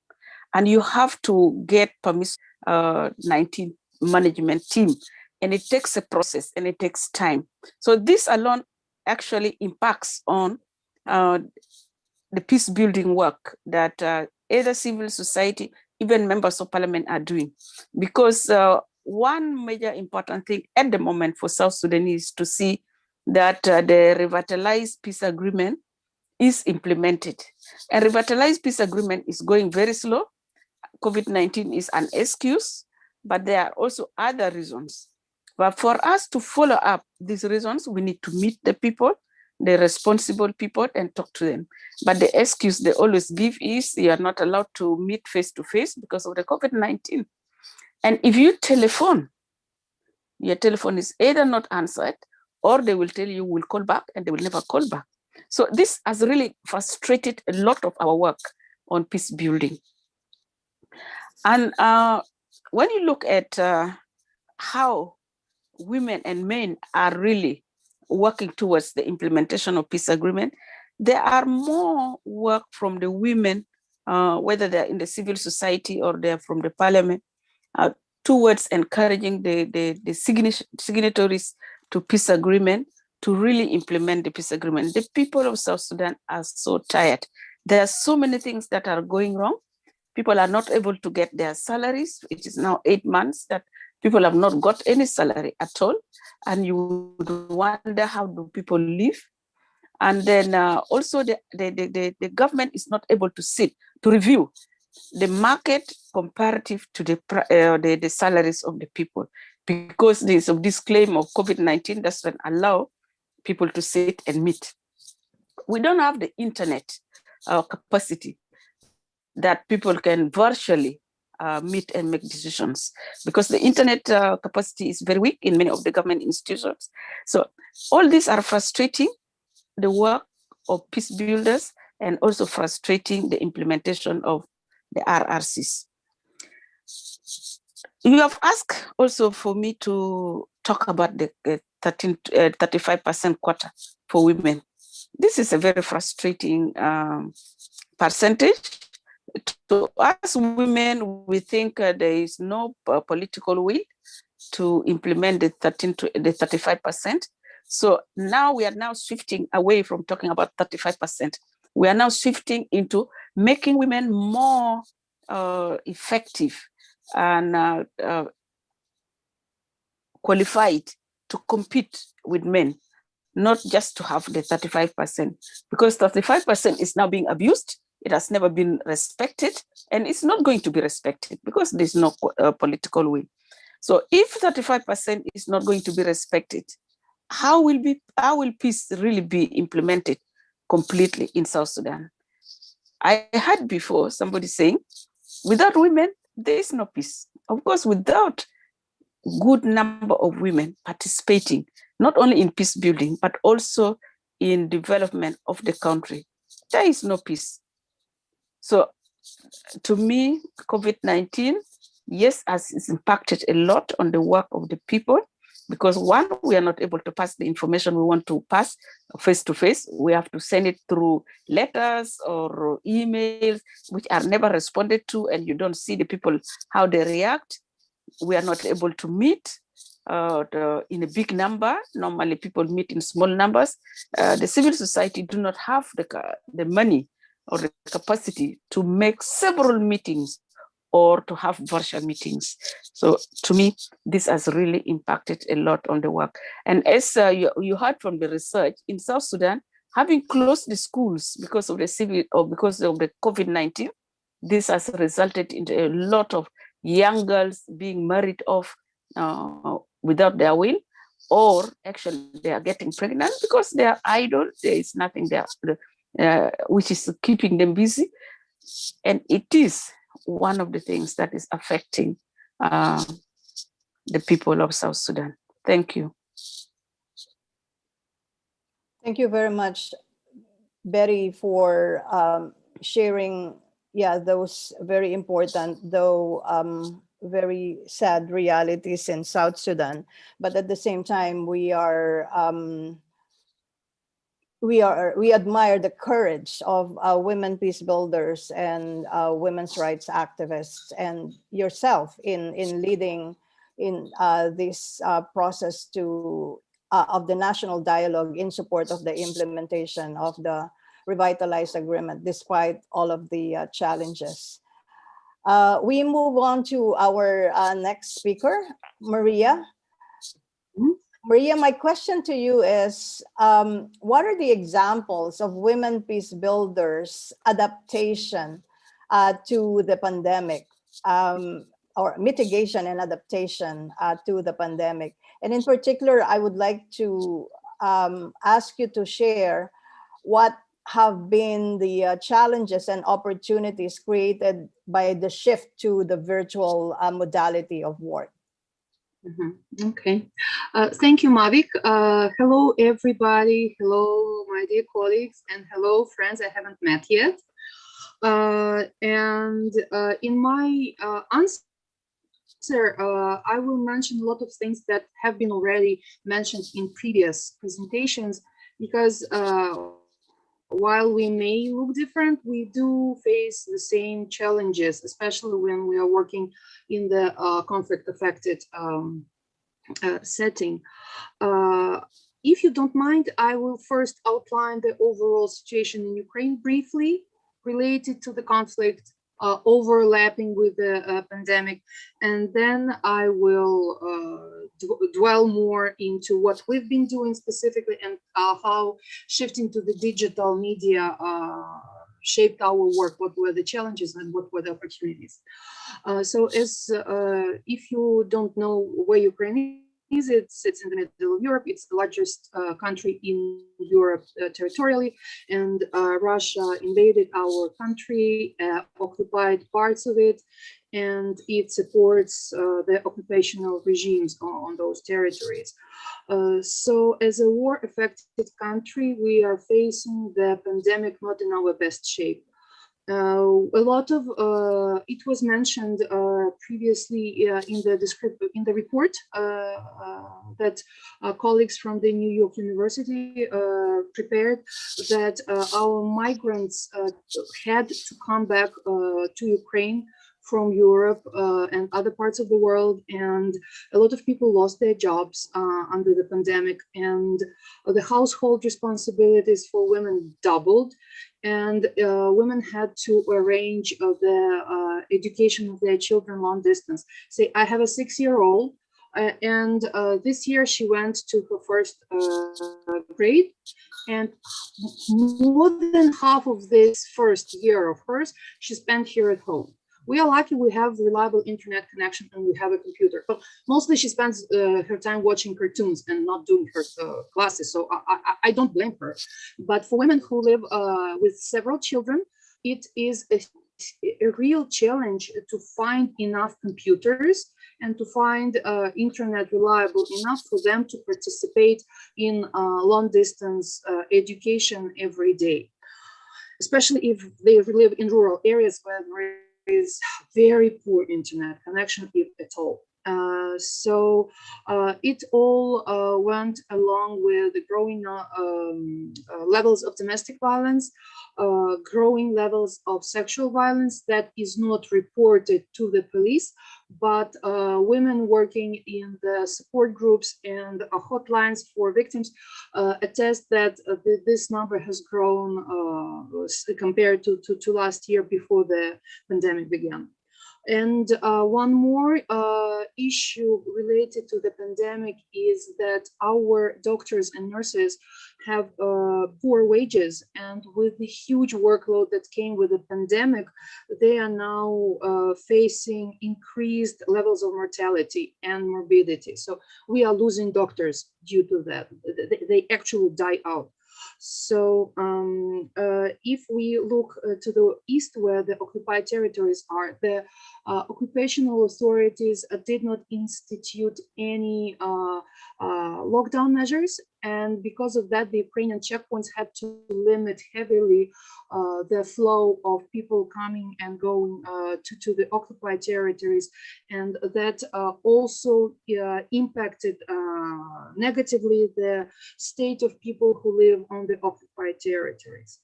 And you have to get permission, 19 management team, and it takes a process and it takes time. So this alone actually impacts on the peace building work that either civil society, even members of parliament are doing. Because one major important thing at the moment for South Sudan is to see that the revitalized peace agreement is implemented. A revitalized peace agreement is going very slow. COVID-19 is an excuse, but there are also other reasons. But for us to follow up these reasons, we need to meet the people, the responsible people, and talk to them. But the excuse they always give is you are not allowed to meet face to face because of the COVID-19. And if you telephone, your telephone is either not answered or they will tell you we'll call back and they will never call back. So this has really frustrated a lot of our work on peace building. And when you look at how women and men are really working towards the implementation of peace agreement, there are more work from the women, whether they're in the civil society or they're from the parliament, towards encouraging the signatories to peace agreement to really implement the peace agreement. The people of South Sudan are so tired. There are so many things that are going wrong. People are not able to get their salaries. It is now 8 months that people have not got any salary at all. And you would wonder, how do people live? And then also the government is not able to sit to review the market comparative to the salaries of the people, because there's of this claim of COVID-19 doesn't allow people to sit and meet. We don't have the internet capacity that people can virtually meet and make decisions, because the internet capacity is very weak in many of the government institutions. So all these are frustrating the work of peace builders and also frustrating the implementation of the RRCs. You have asked also for me to talk about the 35% quota for women. This is a very frustrating percentage. To us women, we think there is no political will to implement the 35%. So now we are now shifting away from talking about 35%. We are now shifting into making women more effective and qualified to compete with men, not just to have the 35%, because 35% is now being abused. It has never been respected, and it's not going to be respected because there's no political will. So if 35% is not going to be respected, how will peace really be implemented completely in South Sudan? I heard before somebody saying, without women, there is no peace. Of course, without good number of women participating, not only in peace building, but also in development of the country, there is no peace. So to me, COVID-19, yes, has impacted a lot on the work of the people, because one, we are not able to pass the information we want to pass face to face. We have to send it through letters or emails, which are never responded to, and you don't see the people, how they react. We are not able to meet in a big number. Normally people meet in small numbers. The civil society do not have the money or the capacity to make several meetings or to have virtual meetings. So to me, this has really impacted a lot on the work. And as you heard from the research, in South Sudan, having closed the schools because of the COVID-19, this has resulted in a lot of young girls being married off without their will, or actually they are getting pregnant because they are idle. There is nothing there which is keeping them busy. And it is one of the things that is affecting the people of South Sudan. Thank you. Thank you very much, Betty, for sharing, those very important, though very sad realities in South Sudan. But at the same time, we admire the courage of women peace builders and women's rights activists, and yourself in leading in this process of the national dialogue in support of the implementation of the revitalized agreement, despite all of the challenges. We move on to our next speaker, Maria. Maria, my question to you is, what are the examples of women peace builders' adaptation to the pandemic, or mitigation and adaptation to the pandemic? And in particular, I would like to ask you to share what have been the challenges and opportunities created by the shift to the virtual modality of work. Okay. Thank you, Mavic. Hello, everybody. Hello, my dear colleagues, and hello, friends I haven't met yet. In my answer, I will mention a lot of things that have been already mentioned in previous presentations, because while we may look different, we do face the same challenges, especially when we are working in the conflict-affected setting. If you don't mind, I will first outline the overall situation in Ukraine briefly, related to the conflict, overlapping with the pandemic, and then I will dwell more into what we've been doing specifically, and how shifting to the digital media shaped our work, what were the challenges and what were the opportunities. So if you don't know where Ukraine is, it sits in the middle of Europe. It's the largest country in Europe territorially, and Russia invaded our country, occupied parts of it, and it supports the occupational regimes on those territories. So as a war-affected country, we are facing the pandemic not in our best shape. A lot of it was mentioned previously in the report that colleagues from the New York University prepared, that our migrants had to come back to Ukraine from Europe and other parts of the world, and a lot of people lost their jobs under the pandemic, and the household responsibilities for women doubled, and women had to arrange the education of their children long distance. Say, I have a 6-year-old, and this year she went to her first grade, and more than half of this first year of hers she spent here at home. We are lucky we have reliable internet connection and we have a computer, but mostly she spends her time watching cartoons and not doing her classes, so I don't blame her. But for women who live with several children, it is a real challenge to find enough computers and to find internet reliable enough for them to participate in long distance education every day, especially if they live in rural areas where there is very poor internet connection, if at all. So it all went along with the growing levels of domestic violence, growing levels of sexual violence that is not reported to the police, but women working in the support groups and hotlines for victims attest that this number has grown compared to last year before the pandemic began. And one more issue related to the pandemic is that our doctors and nurses have poor wages, and with the huge workload that came with the pandemic, they are now facing increased levels of mortality and morbidity. So we are losing doctors due to that. They actually die out. So if we look to the east, where the occupied territories are, the occupational authorities did not institute any lockdown measures, and because of that, the Ukrainian checkpoints had to limit heavily the flow of people coming and going to the occupied territories, and that also impacted negatively the state of people who live on the occupied territories.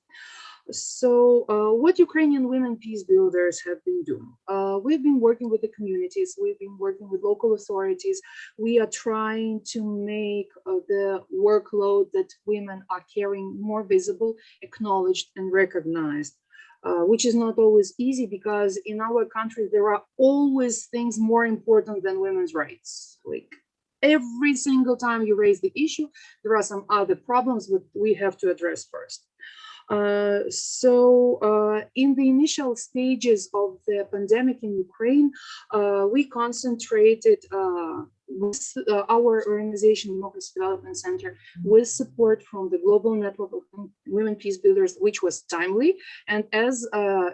So what Ukrainian women peace builders have been doing? We've been working with the communities, we've been working with local authorities. We are trying to make the workload that women are carrying more visible, acknowledged, and recognized, which is not always easy, because in our country, there are always things more important than women's rights. Like, every single time you raise the issue, there are some other problems that we have to address first. In the initial stages of the pandemic in Ukraine, we concentrated our organization, Democracy Development Center, with support from the Global Network of Women Peace Builders, which was timely. And as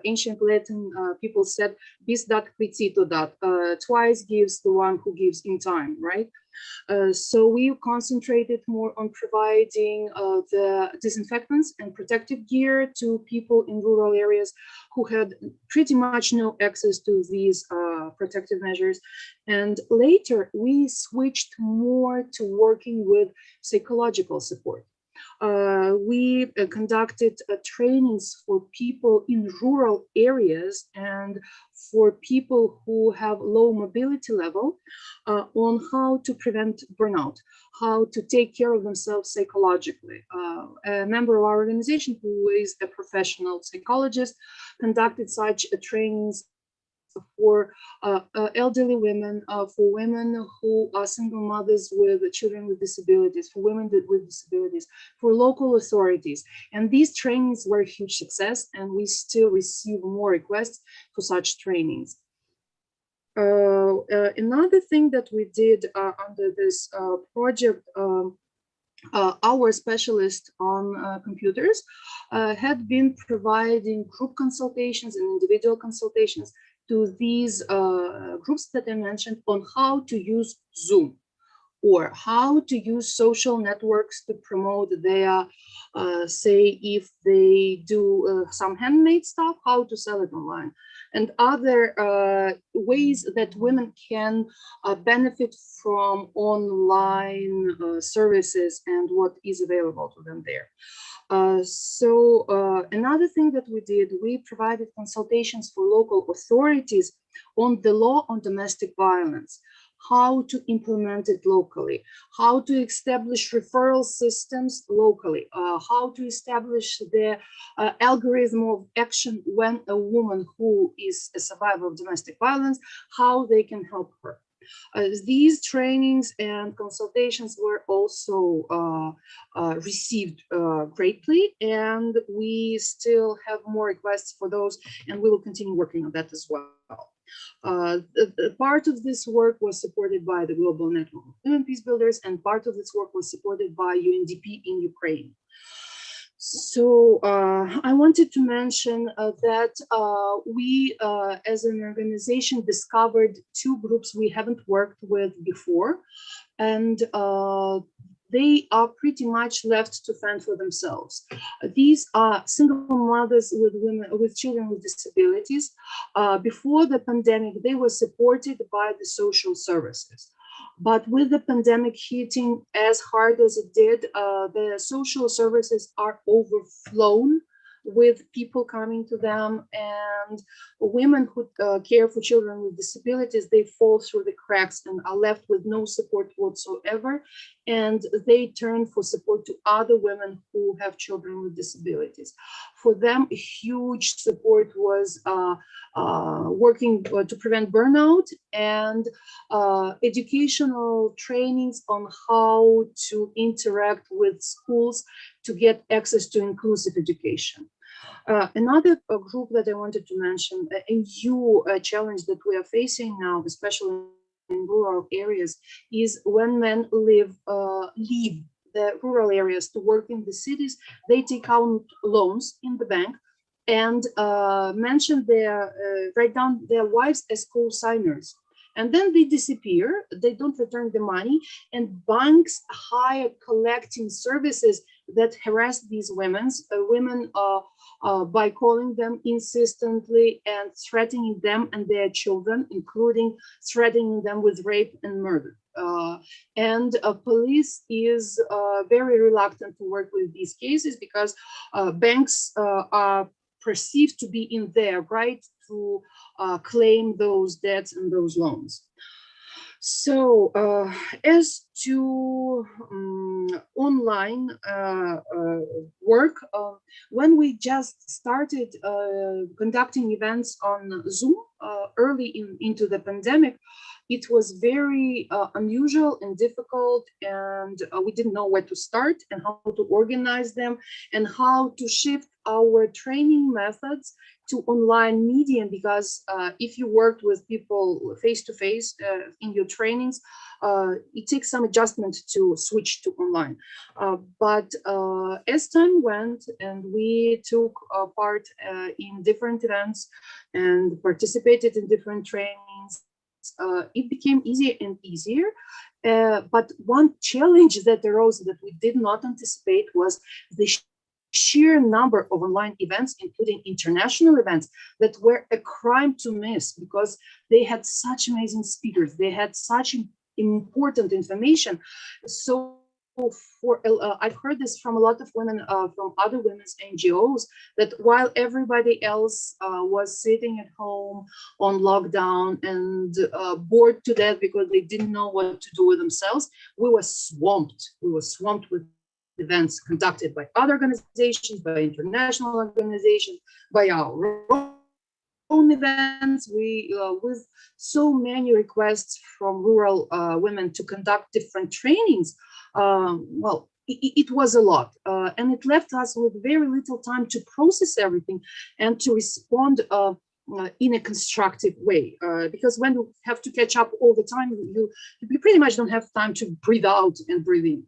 ancient Latin people said, bis dat quicito dat, twice gives the one who gives in time, right? So we concentrated more on providing the disinfectants and protective gear to people in rural areas who had pretty much no access to these protective measures. And later we switched more to working with psychological support. We conducted trainings for people in rural areas and for people who have low mobility level on how to prevent burnout, how to take care of themselves psychologically. A member of our organization, who is a professional psychologist, conducted such trainings for elderly women, for women who are single mothers with children with disabilities, for women with disabilities, for local authorities. And these trainings were a huge success, and we still receive more requests for such trainings. Another thing that we did under this project, our specialist on computers had been providing group consultations and individual consultations to these groups that I mentioned on how to use Zoom or how to use social networks to promote their, say, if they do some handmade stuff, how to sell it online, and other ways that women can benefit from online services and what is available to them there. Another thing that we did, we provided consultations for local authorities on the law on domestic violence, how to implement it locally, how to establish referral systems locally, how to establish the algorithm of action when a woman who is a survivor of domestic violence, how they can help her. These trainings and consultations were also received greatly, and we still have more requests for those, and we will continue working on that as well. Part of this work was supported by the Global Network of Women Peace Builders, and part of this work was supported by UNDP in Ukraine. So I wanted to mention that we, as an organization, discovered two groups we haven't worked with before, and they are pretty much left to fend for themselves. These are single mothers with children with disabilities. Before the pandemic, they were supported by the social services. But with the pandemic hitting as hard as it did, the social services are overflown with people coming to them, and women who care for children with disabilities, they fall through the cracks and are left with no support whatsoever, and they turn for support to other women who have children with disabilities. For them, a huge support was working to prevent burnout and educational trainings on how to interact with schools to get access to inclusive education. Another group that I wanted to mention, a new challenge that we are facing now, especially in rural areas, is when men leave the rural areas to work in the cities, they take out loans in the bank and write down their wives as co-signers. And then they disappear, they don't return the money, and banks hire collecting services that harass these women by calling them insistently and threatening them and their children, including threatening them with rape and murder. Police is very reluctant to work with these cases because banks are perceived to be in their right to claim those debts and those loans. So as to online work, when we just started conducting events on Zoom early into the pandemic, it was very unusual and difficult, and we didn't know where to start and how to organize them and how to shift our training methods to online media, because if you worked with people face-to-face in your trainings, it takes some adjustment to switch to online. But as time went and we took part in different events and participated in different trainings, it became easier and easier. But one challenge that arose that we did not anticipate was the sheer number of online events, including international events, that were a crime to miss because they had such amazing speakers, they had such important information. So I've heard this from a lot of women from other women's NGOs, that while everybody else was sitting at home on lockdown and bored to death because they didn't know what to do with themselves, we were swamped. We were swamped with events conducted by other organizations, by international organizations, by our own events. We with so many requests from rural women to conduct different trainings. Well, it was a lot, and it left us with very little time to process everything and to respond in a constructive way. Because when you have to catch up all the time, you pretty much don't have time to breathe out and breathe in.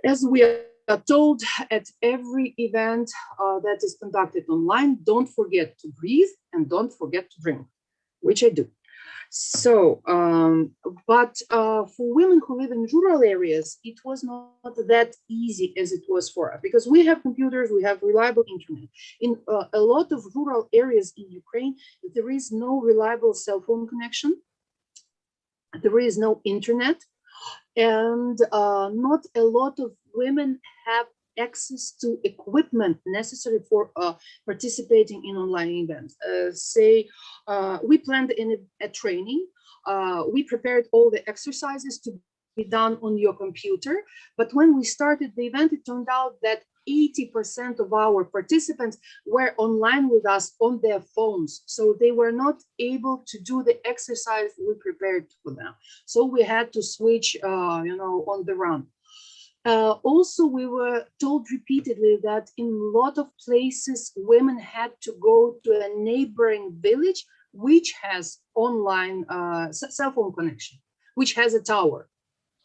As we are told at every event that is conducted online, don't forget to breathe and don't forget to drink, which I do. So, but for women who live in rural areas, it was not that easy as it was for us, because we have computers, we have reliable internet. In a lot of rural areas in Ukraine, there is no reliable cell phone connection, there is no internet, and not a lot of women have access to equipment necessary for participating in online events. We planned in a training, we prepared all the exercises to be done on your computer, but when we started the event, it turned out that 80% of our participants were online with us on their phones, so they were not able to do the exercise we prepared for them. So we had to switch, on the run. Also, we were told repeatedly that in a lot of places, women had to go to a neighboring village, which has online cell phone connection, which has a tower.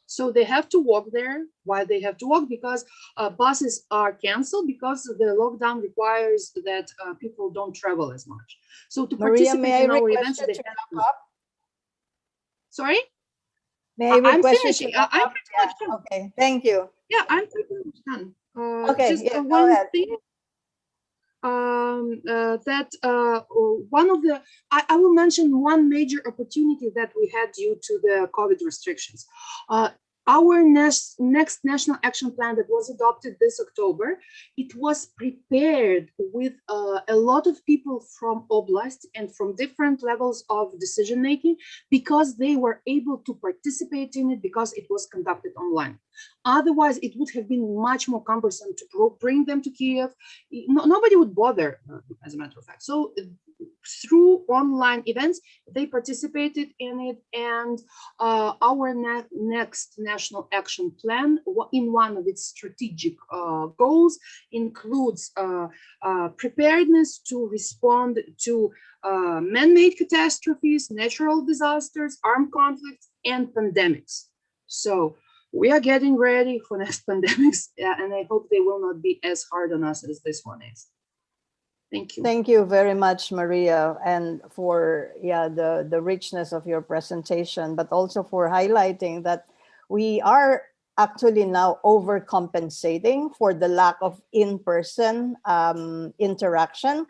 So they have to walk there. Why they have to walk? Because buses are canceled because the lockdown requires that people don't travel as much. So to Maria, participate may I in our request events, you they to have wrap to. up? Sorry? May I I'm request you finishing. to wrap I'm up? pretty Yeah, much done. okay, thank you. Yeah, I'm pretty much done. Okay, Just yeah, go one ahead. thing. One of the, I will mention one major opportunity that we had due to the COVID restrictions. Our next national action plan that was adopted this October, it was prepared with a lot of people from Oblast and from different levels of decision making, because they were able to participate in it because it was conducted online. Otherwise, it would have been much more cumbersome to bring them to Kiev. Nobody would bother, as a matter of fact. So through online events, they participated in it, and our next national action plan, in one of its strategic goals, includes preparedness to respond to man-made catastrophes, natural disasters, armed conflicts, and pandemics. So we are getting ready for next pandemics, and I hope they will not be as hard on us as this one is. Thank you. Thank you very much, Maria, and for the richness of your presentation, but also for highlighting that we are actually now overcompensating for the lack of in-person interaction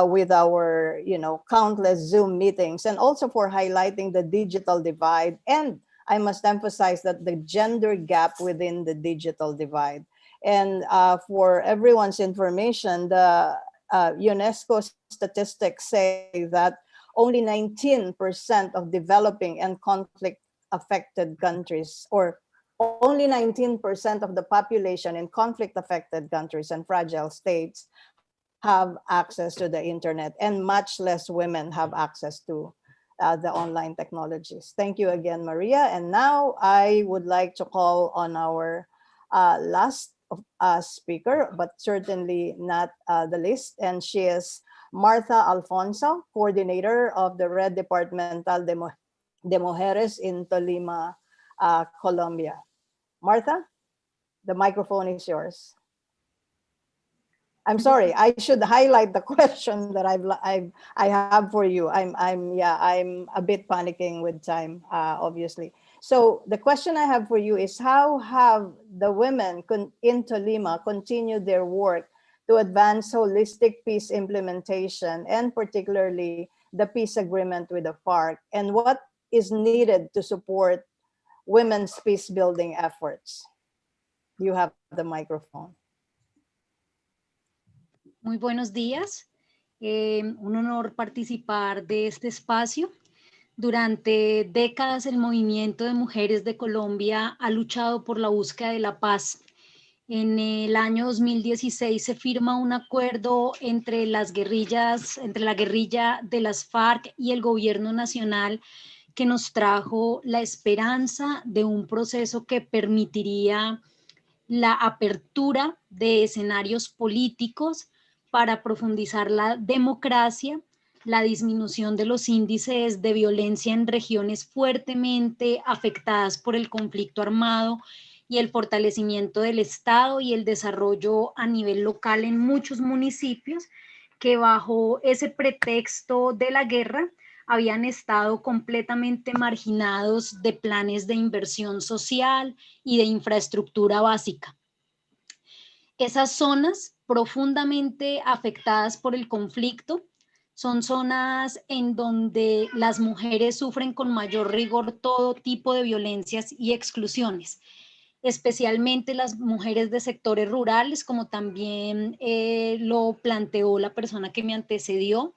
with our countless Zoom meetings, and also for highlighting the digital divide, and I must emphasize that the gender gap within the digital divide. And for everyone's information, the UNESCO statistics say that only 19% of developing and conflict-affected countries, or only 19% of the population in conflict-affected countries and fragile states have access to the internet, and much less women have access to the online technologies. Thank you again, Maria. And now I would like to call on our last speaker, but certainly not the least, and she is Martha Alfonso, coordinator of the Red Departamental de Mujeres in Tolima Colombia. Martha, the microphone is yours. I'm sorry, I should highlight the question that I have for you. I'm a bit panicking with time, obviously. So the question I have for you is, how have the women in Tolima continued their work to advance holistic peace implementation, and particularly the peace agreement with the FARC, and what is needed to support women's peace building efforts? You have the microphone. Muy buenos días. Un honor participar de este espacio. Durante décadas el movimiento de mujeres de Colombia ha luchado por la búsqueda de la paz. En el año 2016 se firma un acuerdo entre la guerrilla de las FARC y el gobierno nacional, que nos trajo la esperanza de un proceso que permitiría la apertura de escenarios políticos para profundizar la democracia, la disminución de los índices de violencia en regiones fuertemente afectadas por el conflicto armado y el fortalecimiento del Estado y el desarrollo a nivel local en muchos municipios que bajo ese pretexto de la guerra habían estado completamente marginados de planes de inversión social y de infraestructura básica. Esas zonas profundamente afectadas por el conflicto son zonas en donde las mujeres sufren con mayor rigor todo tipo de violencias y exclusiones, especialmente las mujeres de sectores rurales, como también lo planteó la persona que me antecedió,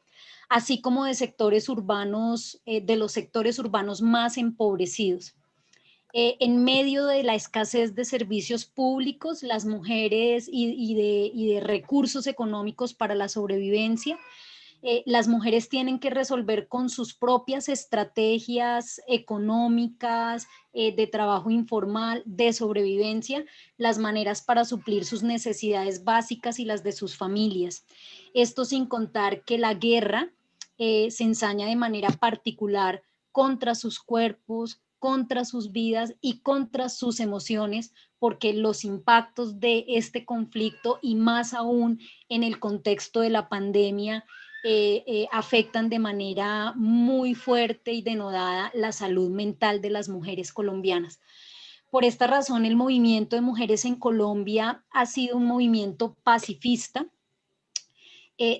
así como de sectores urbanos, de los sectores urbanos más empobrecidos. En medio de la escasez de servicios públicos, las mujeres y de recursos económicos para la sobrevivencia, las mujeres tienen que resolver con sus propias estrategias económicas, de trabajo informal, de sobrevivencia, las maneras para suplir sus necesidades básicas y las de sus familias. Esto sin contar que la guerra se ensaña de manera particular contra sus cuerpos, contra sus vidas y contra sus emociones, porque los impactos de este conflicto, y más aún en el contexto de la pandemia, afectan de manera muy fuerte y denodada la salud mental de las mujeres colombianas. Por esta razón, el movimiento de mujeres en Colombia ha sido un movimiento pacifista,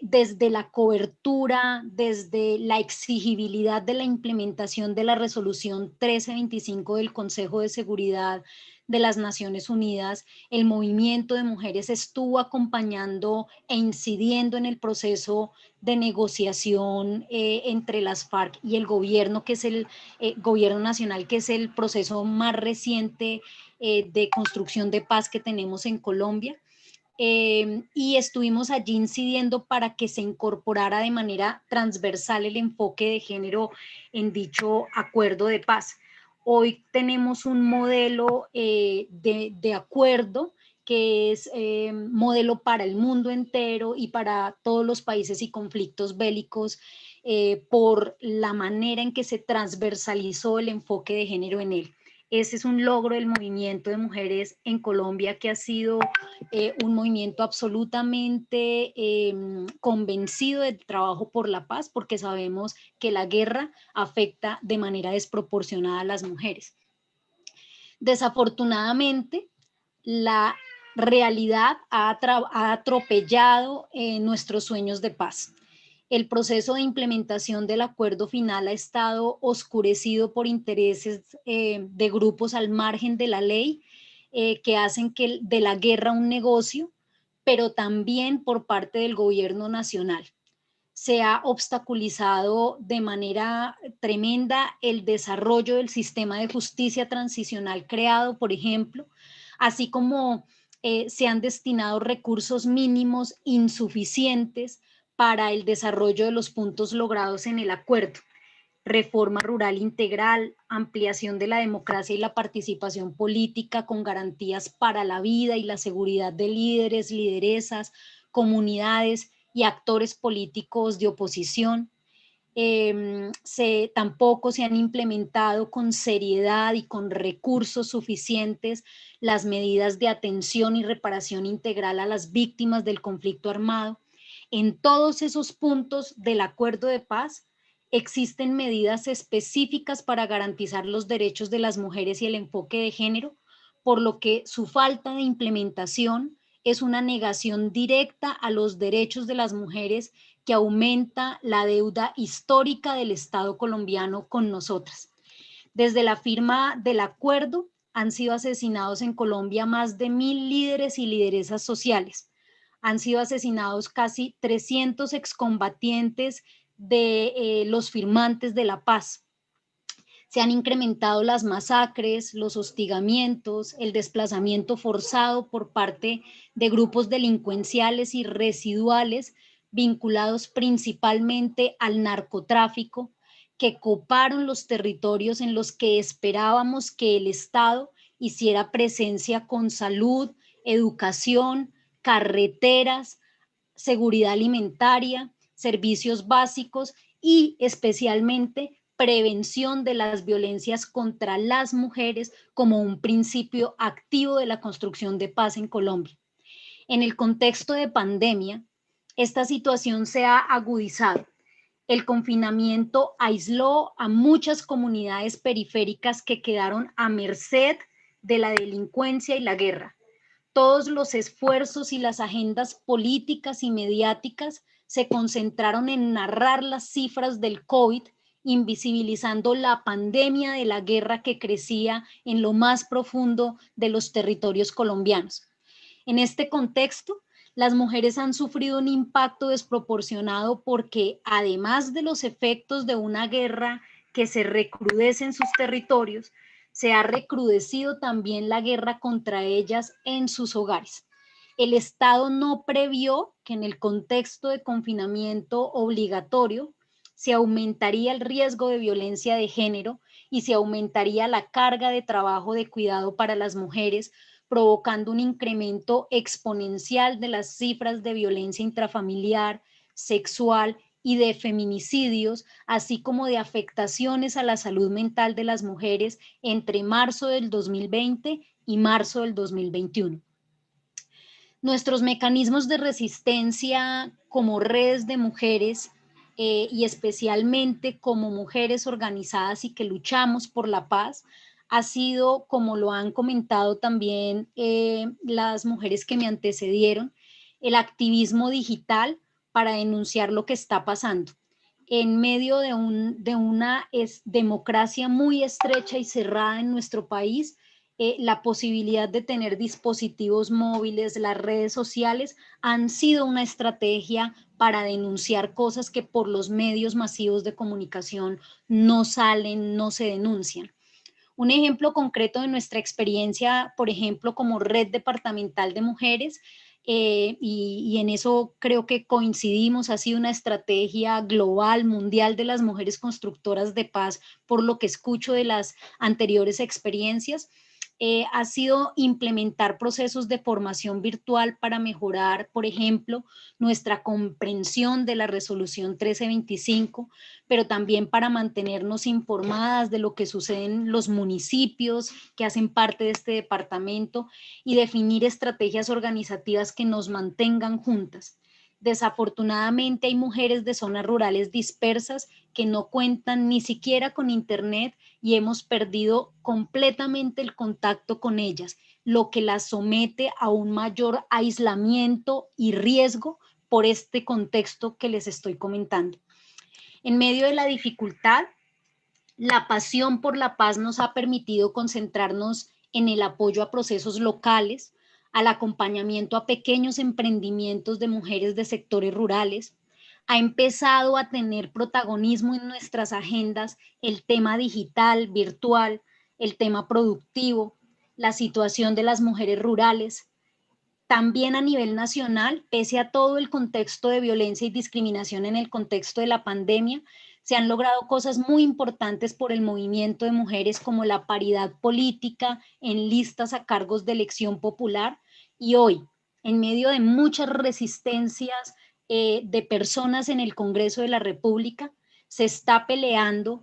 desde la cobertura, desde la exigibilidad de la implementación de la resolución 1325 del Consejo de Seguridad de las Naciones Unidas. El movimiento de mujeres estuvo acompañando e incidiendo en el proceso de negociación entre las FARC y el gobierno, que es el gobierno nacional, que es el proceso más reciente de construcción de paz que tenemos en Colombia. Y estuvimos allí incidiendo para que se incorporara de manera transversal el enfoque de género en dicho acuerdo de paz. Hoy tenemos un modelo de acuerdo que es modelo para el mundo entero y para todos los países y conflictos bélicos, por la manera en que se transversalizó el enfoque de género en él. Ese es un logro del movimiento de mujeres en Colombia, que ha sido un movimiento absolutamente convencido del trabajo por la paz, porque sabemos que la guerra afecta de manera desproporcionada a las mujeres. Desafortunadamente, la realidad ha atropellado nuestros sueños de paz. El proceso de implementación del acuerdo final ha estado oscurecido por intereses de grupos al margen de la ley, que hacen de la guerra un negocio, pero también por parte del gobierno nacional. Se ha obstaculizado de manera tremenda el desarrollo del sistema de justicia transicional creado, por ejemplo, así como se han destinado recursos mínimos insuficientes para el desarrollo de los puntos logrados en el acuerdo. Reforma rural integral, ampliación de la democracia y la participación política con garantías para la vida y la seguridad de líderes, lideresas, comunidades y actores políticos de oposición, Tampoco se han implementado con seriedad y con recursos suficientes las medidas de atención y reparación integral a las víctimas del conflicto armado. En todos esos puntos del acuerdo de paz existen medidas específicas para garantizar los derechos de las mujeres y el enfoque de género, por lo que su falta de implementación es una negación directa a los derechos de las mujeres que aumenta la deuda histórica del Estado colombiano con nosotras. Desde la firma del acuerdo han sido asesinados en Colombia más de 1000 líderes y lideresas sociales. Han sido asesinados casi 300 excombatientes de los firmantes de la paz. Se han incrementado las masacres, los hostigamientos, el desplazamiento forzado por parte de grupos delincuenciales y residuales vinculados principalmente al narcotráfico, que coparon los territorios en los que esperábamos que el Estado hiciera presencia con salud, educación, carreteras, seguridad alimentaria, servicios básicos y especialmente prevención de las violencias contra las mujeres como un principio activo de la construcción de paz en Colombia. En el contexto de pandemia, esta situación se ha agudizado. El confinamiento aisló a muchas comunidades periféricas que quedaron a merced de la delincuencia y la guerra. Todos los esfuerzos y las agendas políticas y mediáticas se concentraron en narrar las cifras del COVID, invisibilizando la pandemia de la guerra que crecía en lo más profundo de los territorios colombianos. En este contexto, las mujeres han sufrido un impacto desproporcionado porque, además de los efectos de una guerra que se recrudece en sus territorios, se ha recrudecido también la guerra contra ellas en sus hogares. El Estado no previó que en el contexto de confinamiento obligatorio se aumentaría el riesgo de violencia de género y se aumentaría la carga de trabajo de cuidado para las mujeres, provocando un incremento exponencial de las cifras de violencia intrafamiliar, sexual y de feminicidios, así como de afectaciones a la salud mental de las mujeres entre marzo del 2020 y marzo del 2021. Nuestros mecanismos de resistencia como redes de mujeres y especialmente como mujeres organizadas y que luchamos por la paz, ha sido, como lo han comentado también las mujeres que me antecedieron, el activismo digital para denunciar lo que está pasando. En medio de una democracia muy estrecha y cerrada en nuestro país, la posibilidad de tener dispositivos móviles, las redes sociales, han sido una estrategia para denunciar cosas que por los medios masivos de comunicación no salen, no se denuncian. Un ejemplo concreto de nuestra experiencia, por ejemplo, como red departamental de mujeres, y en eso creo que coincidimos, ha sido una estrategia global, mundial de las mujeres constructoras de paz, por lo que escucho de las anteriores experiencias. Ha sido implementar procesos de formación virtual para mejorar, por ejemplo, nuestra comprensión de la resolución 1325, pero también para mantenernos informadas de lo que sucede en los municipios que hacen parte de este departamento y definir estrategias organizativas que nos mantengan juntas. Desafortunadamente hay mujeres de zonas rurales dispersas que no cuentan ni siquiera con internet y hemos perdido completamente el contacto con ellas, lo que las somete a un mayor aislamiento y riesgo por este contexto que les estoy comentando. En medio de la dificultad, la pasión por la paz nos ha permitido concentrarnos en el apoyo a procesos locales, al acompañamiento a pequeños emprendimientos de mujeres de sectores rurales. Ha empezado a tener protagonismo en nuestras agendas el tema digital, virtual, el tema productivo, la situación de las mujeres rurales. También a nivel nacional, pese a todo el contexto de violencia y discriminación en el contexto de la pandemia, se han logrado cosas muy importantes por el movimiento de mujeres como la paridad política en listas a cargos de elección popular. Y hoy, en medio de muchas resistencias de personas en el Congreso de la República, se está peleando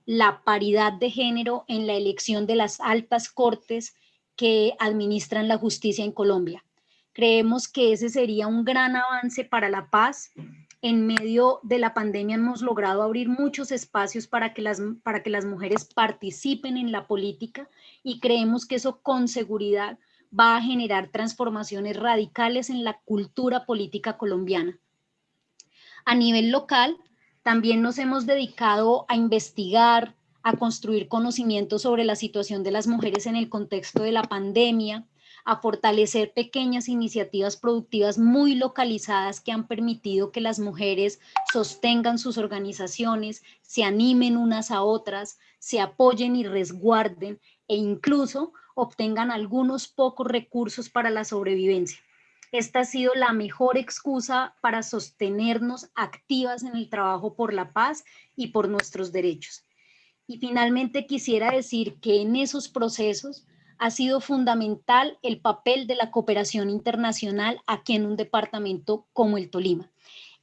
la paridad de género en la elección de las altas cortes que administran la justicia en Colombia. Creemos que ese sería un gran avance para la paz. En medio de la pandemia hemos logrado abrir muchos espacios para que las mujeres participen en la política y creemos que eso con seguridad va a generar transformaciones radicales en la cultura política colombiana. A nivel local, también nos hemos dedicado a investigar, a construir conocimiento sobre la situación de las mujeres en el contexto de la pandemia, a fortalecer pequeñas iniciativas productivas muy localizadas que han permitido que las mujeres sostengan sus organizaciones, se animen unas a otras, se apoyen y resguarden e incluso obtengan algunos pocos recursos para la sobrevivencia. Esta ha sido la mejor excusa para sostenernos activas en el trabajo por la paz y por nuestros derechos. Y finalmente quisiera decir que en esos procesos ha sido fundamental el papel de la cooperación internacional aquí en un departamento como el Tolima.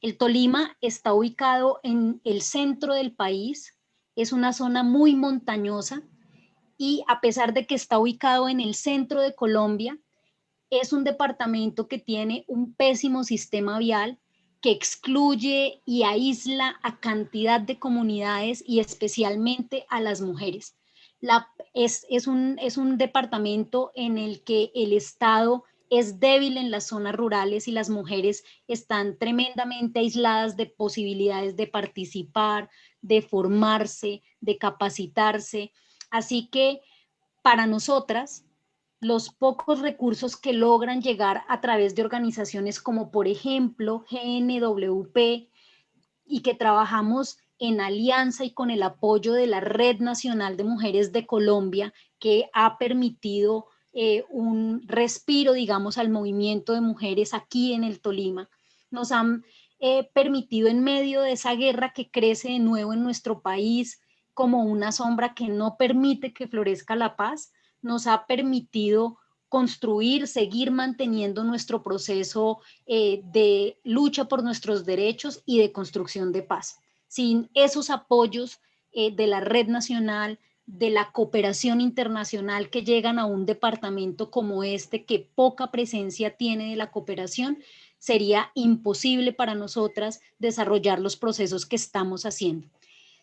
El Tolima está ubicado en el centro del país, es una zona muy montañosa y a pesar de que está ubicado en el centro de Colombia, es un departamento que tiene un pésimo sistema vial que excluye y aísla a cantidad de comunidades y especialmente a las mujeres. Es un departamento en el que el Estado es débil en las zonas rurales y las mujeres están tremendamente aisladas de posibilidades de participar, de formarse, de capacitarse. Así que para nosotras, los pocos recursos que logran llegar a través de organizaciones como por ejemplo GNWP y que trabajamos en alianza y con el apoyo de la Red Nacional de Mujeres de Colombia, que ha permitido un respiro, digamos, al movimiento de mujeres aquí en el Tolima, nos han permitido en medio de esa guerra que crece de nuevo en nuestro país como una sombra que no permite que florezca la paz, nos ha permitido construir, seguir manteniendo nuestro proceso de lucha por nuestros derechos y de construcción de paz. Sin esos apoyos de la red nacional, de la cooperación internacional que llegan a un departamento como este, que poca presencia tiene de la cooperación, sería imposible para nosotras desarrollar los procesos que estamos haciendo.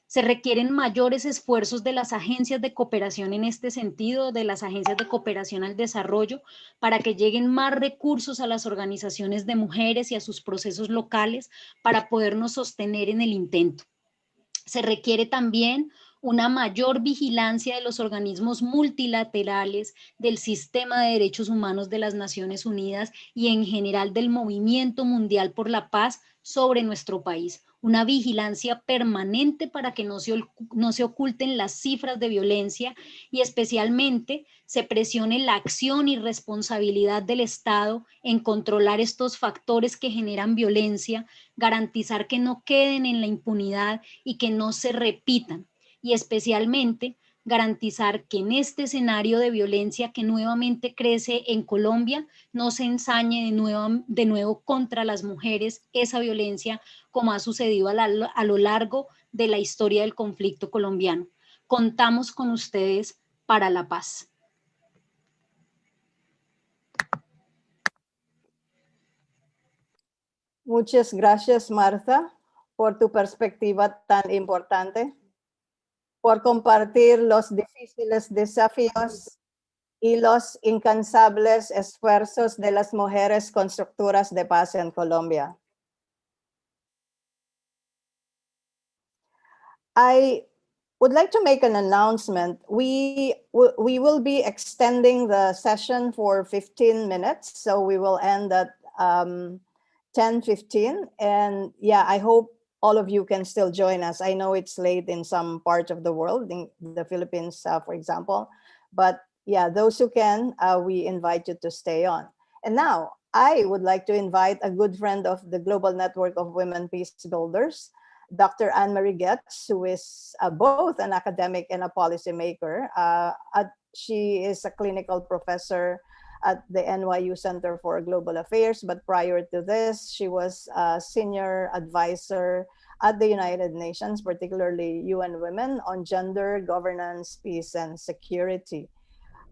Se requieren mayores esfuerzos de las agencias de cooperación en este sentido, de las agencias de cooperación al desarrollo, para que lleguen más recursos a las organizaciones de mujeres y a sus procesos locales para podernos sostener en el intento. Se requiere también una mayor vigilancia de los organismos multilaterales, del sistema de derechos humanos de las Naciones Unidas y en general del movimiento mundial por la paz sobre nuestro país. Una vigilancia permanente para que no se oculten las cifras de violencia y especialmente se presione la acción y responsabilidad del Estado en controlar estos factores que generan violencia, garantizar que no queden en la impunidad y que no se repitan, y especialmente garantizar que en este escenario de violencia que nuevamente crece en Colombia no se ensañe de nuevo contra las mujeres esa violencia como ha sucedido a lo largo de la historia del conflicto colombiano. Contamos con ustedes para la paz. Muchas gracias, Martha, por tu perspectiva tan importante, por compartir los difíciles desafíos y los incansables esfuerzos de las mujeres constructoras de paz en Colombia. I would like to make an announcement. We will be extending the session for 15 minutes, so we will end at 10:15. And yeah, I hope all of you can still join us. I know it's late in some parts of the world, in the Philippines, for example. But yeah, those who can, we invite you to stay on. And now, I would like to invite a good friend of the Global Network of Women Peace Builders, Dr. Anne-Marie Getz, who is both an academic and a policymaker. She is a clinical professor at the NYU Center for Global Affairs, but prior to this, she was a senior advisor at the United Nations, particularly UN Women, on gender, governance, peace, and security.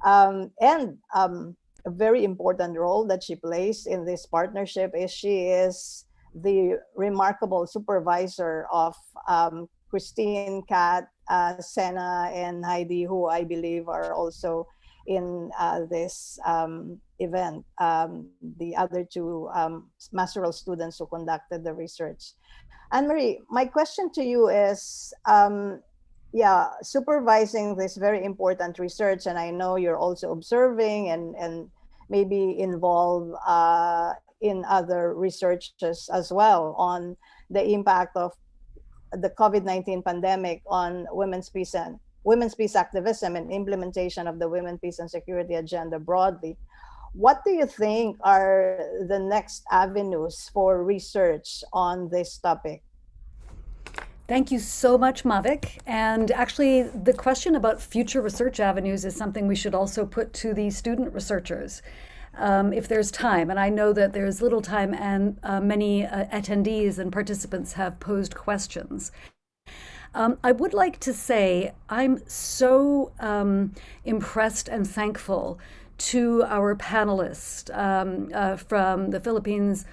And a very important role that she plays in this partnership is she is the remarkable supervisor of Christine, Kat, Senna, and Heidi, who I believe are also in this event, the other two masteral students who conducted the research. Anne-Marie, my question to you is, supervising this very important research, and I know you're also observing and maybe involved in other researches as well on the impact of the COVID-19 pandemic on women's peace activism and implementation of the Women, Peace and Security agenda broadly. What do you think are the next avenues for research on this topic? Thank you so much, Mavic. And actually, the question about future research avenues is something we should also put to the student researchers if there's time. And I know that there's little time, and many attendees and participants have posed questions. I would like to say I'm so impressed and thankful to our panelists from the Philippines,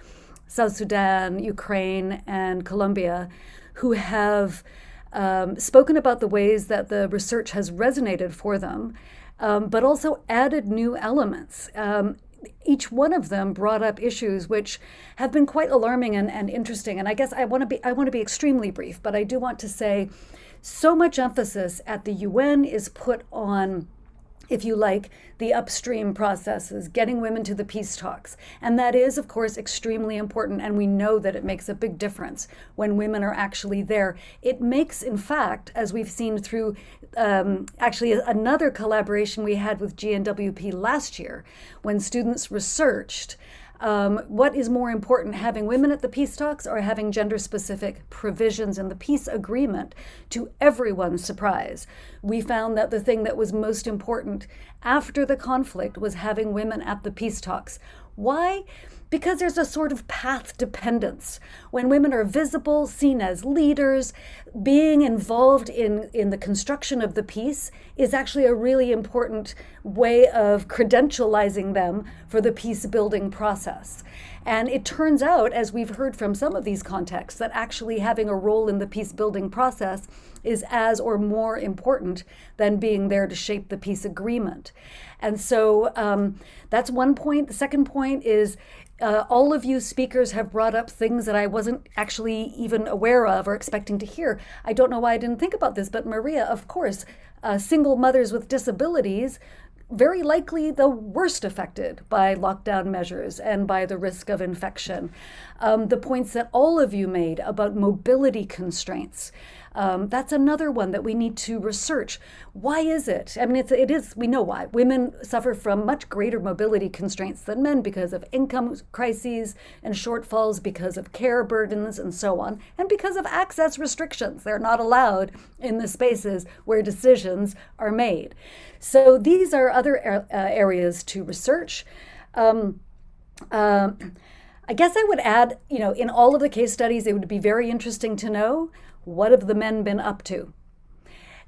South Sudan, Ukraine, and Colombia, who have spoken about the ways that the research has resonated for them, but also added new elements. Each one of them brought up issues which have been quite alarming and interesting. And I guess I want to be extremely brief, but I do want to say so much emphasis at the UN is put on, if you like, the upstream processes, getting women to the peace talks. And that is, of course, extremely important. And we know that it makes a big difference when women are actually there. It makes, in fact, as we've seen through actually another collaboration we had with GNWP last year, when students researched what is more important, having women at the peace talks or having gender-specific provisions in the peace agreement? To everyone's surprise, we found that the thing that was most important after the conflict was having women at the peace talks. Why? Because there's a sort of path dependence. When women are visible, seen as leaders, being involved in the construction of the peace is actually a really important way of credentializing them for the peace building process. And it turns out, as we've heard from some of these contexts, that actually having a role in the peace building process is as or more important than being there to shape the peace agreement. And so that's one point. The second point is all of you speakers have brought up things that I wasn't actually even aware of or expecting to hear. I don't know why I didn't think about this, but Maria, of course, single mothers with disabilities, very likely the worst affected by lockdown measures and by the risk of infection. The points that all of you made about mobility constraints, that's another one that we need to research. Why is it? I mean, it is, we know why. Women suffer from much greater mobility constraints than men because of income crises and shortfalls, because of care burdens and so on, and because of access restrictions. They're not allowed in the spaces where decisions are made. So these are other areas to research. I guess I would add, in all of the case studies, it would be very interesting to know, what have the men been up to?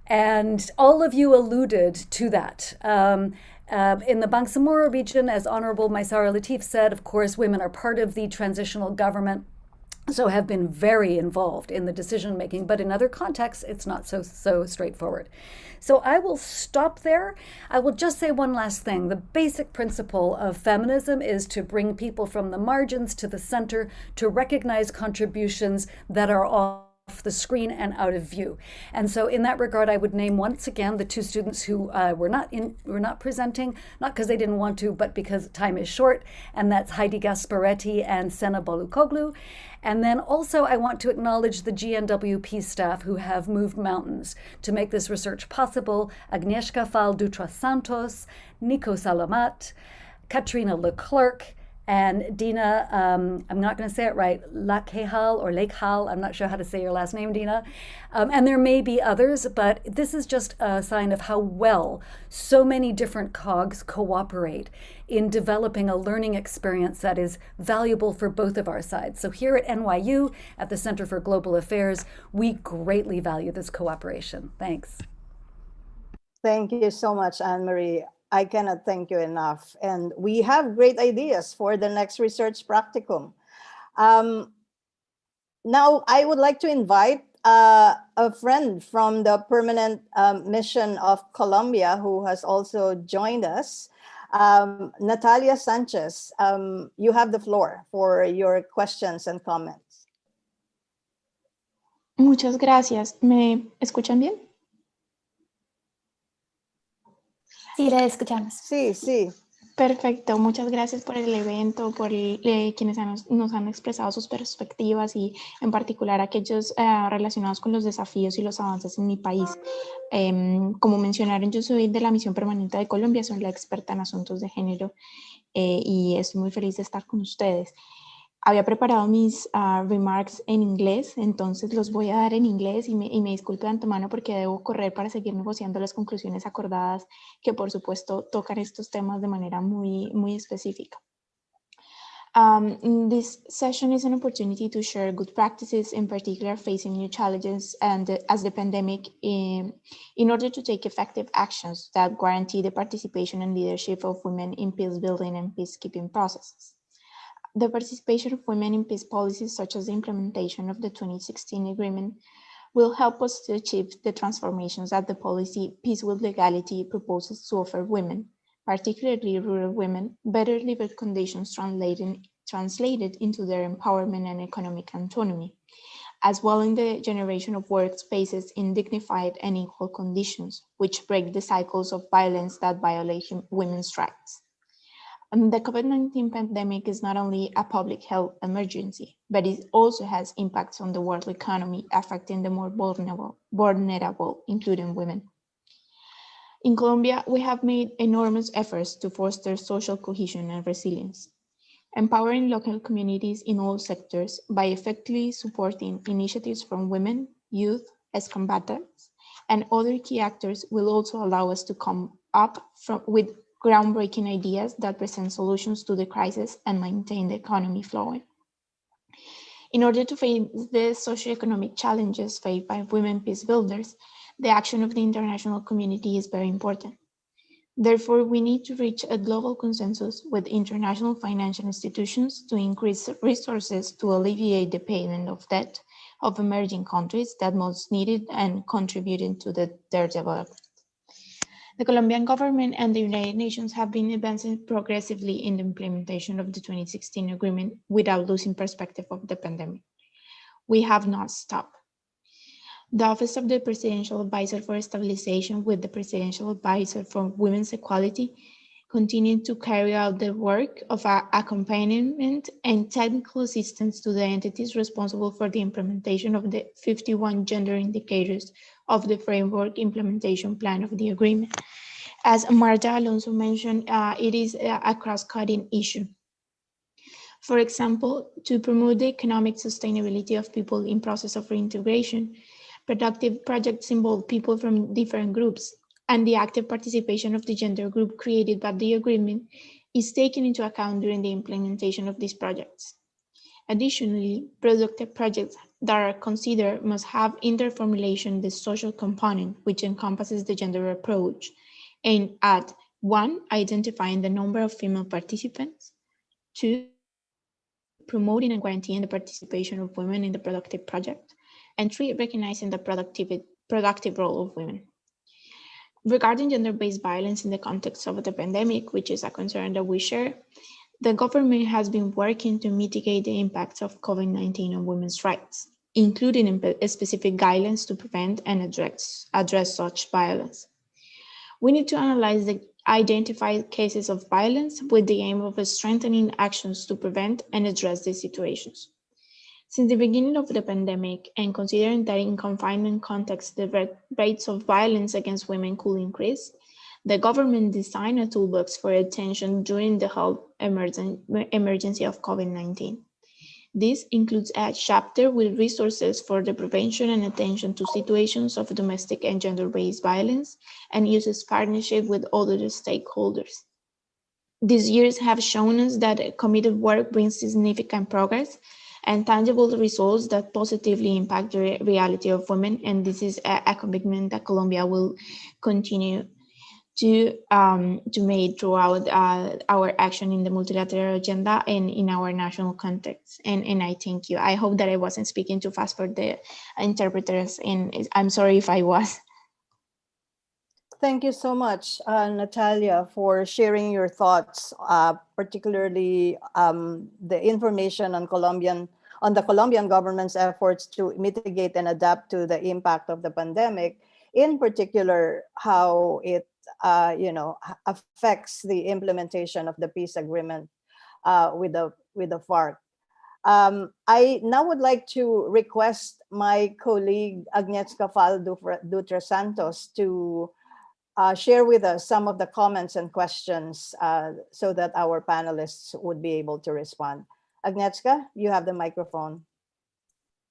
And all of you alluded to that. In the Bangsamoro region, as Honorable Maisara Latif said, of course, women are part of the transitional government, so have been very involved in the decision making, but in other contexts, it's not so straightforward. So I will stop there. I will just say one last thing. The basic principle of feminism is to bring people from the margins to the center, to recognize contributions that are off the screen and out of view. And so in that regard, I would name once again the two students who were not presenting, not because they didn't want to, but because time is short, and that's Heidi Gasparetti and Sena Bolukoglu. And then also I want to acknowledge the GNWP staff who have moved mountains to make this research possible: Agnieszka Fal Dutra Santos, Nico Salamat, Katrina Leclerc, And Dina, I'm not going to say it right, Lakhehal or Lakhal, I'm not sure how to say your last name, Dina. And there may be others, but this is just a sign of how well so many different cogs cooperate in developing a learning experience that is valuable for both of our sides. So here at NYU, at the Center for Global Affairs, we greatly value this cooperation. Thanks. Thank you so much, Anne-Marie. I cannot thank you enough. And we have great ideas for the next research practicum. Now, I would like to invite a friend from the permanent mission of Colombia who has also joined us, Natalia Sanchez. You have the floor for your questions and comments. Muchas gracias. ¿Me escuchan bien? Sí, la escuchamos. Sí, sí. Perfecto, muchas gracias por el evento, por quienes nos han expresado sus perspectivas y en particular aquellos relacionados con los desafíos y los avances en mi país. Como mencionaron, yo soy de la Misión Permanente de Colombia, soy la experta en asuntos de género y estoy muy feliz de estar con ustedes. Había preparado mis remarks en inglés, entonces los voy a dar en inglés y me disculpo de antemano porque debo correr para seguir negociando las conclusiones acordadas que por supuesto tocan estos temas de manera muy específica. This session is an opportunity to share good practices, in particular facing new challenges and as the pandemic in order to take effective actions that guarantee the participation and leadership of women in peace building and peacekeeping processes. The participation of women in peace policies, such as the implementation of the 2016 agreement, will help us to achieve the transformations that the policy Peace with Legality proposes to offer women, particularly rural women, better living conditions translated into their empowerment and economic autonomy, as well in the generation of workspaces in dignified and equal conditions, which break the cycles of violence that violate women's rights. The COVID-19 pandemic is not only a public health emergency, but it also has impacts on the world economy, affecting the more vulnerable, including women. In Colombia, we have made enormous efforts to foster social cohesion and resilience, empowering local communities in all sectors by effectively supporting initiatives from women, youth, ex-combatants, and other key actors will also allow us to come up with groundbreaking ideas that present solutions to the crisis and maintain the economy flowing. In order to face the socioeconomic challenges faced by women peace builders, the action of the international community is very important. Therefore, we need to reach a global consensus with international financial institutions to increase resources to alleviate the payment of debt of emerging countries that most needed and contributing to their development. The Colombian government and the United Nations have been advancing progressively in the implementation of the 2016 agreement without losing perspective of the pandemic. We have not stopped. The Office of the Presidential Advisor for Stabilization with the Presidential Advisor for Women's Equality continued to carry out the work of accompaniment and technical assistance to the entities responsible for the implementation of the 51 gender indicators of the framework implementation plan of the agreement. As Marta Alonso mentioned, it is a cross-cutting issue. For example, to promote the economic sustainability of people in process of reintegration, productive projects involve people from different groups, and the active participation of the gender group created by the agreement is taken into account during the implementation of these projects. Additionally, productive projects that are considered must have in their formulation the social component, which encompasses the gender approach, and at 1, identifying the number of female participants, 2, promoting and guaranteeing the participation of women in the productive project, and 3, recognizing the productive role of women. Regarding gender-based violence in the context of the pandemic, which is a concern that we share, the government has been working to mitigate the impacts of COVID-19 on women's rights, including specific guidelines to prevent and address such violence. We need to analyze the identified cases of violence with the aim of strengthening actions to prevent and address these situations. Since the beginning of the pandemic, and considering that in confinement contexts the rates of violence against women could increase, The government designed a toolbox for attention during the health emergency of COVID-19. This includes a chapter with resources for the prevention and attention to situations of domestic and gender-based violence, and uses partnership with other stakeholders. These years have shown us that committed work brings significant progress and tangible results that positively impact the reality of women, and this is a commitment that Colombia will continue to make throughout our action in the multilateral agenda and in our national context. And I thank you. I hope that I wasn't speaking too fast for the interpreters, and I'm sorry if I was. Thank you so much, Natalia, for sharing your thoughts, particularly the information on the Colombian government's efforts to mitigate and adapt to the impact of the pandemic, in particular how it affects the implementation of the peace agreement with the FARC. I now would like to request my colleague Agnieszka Dutra Santos to share with us some of the comments and questions so that our panelists would be able to respond. Agnieszka, you have the microphone.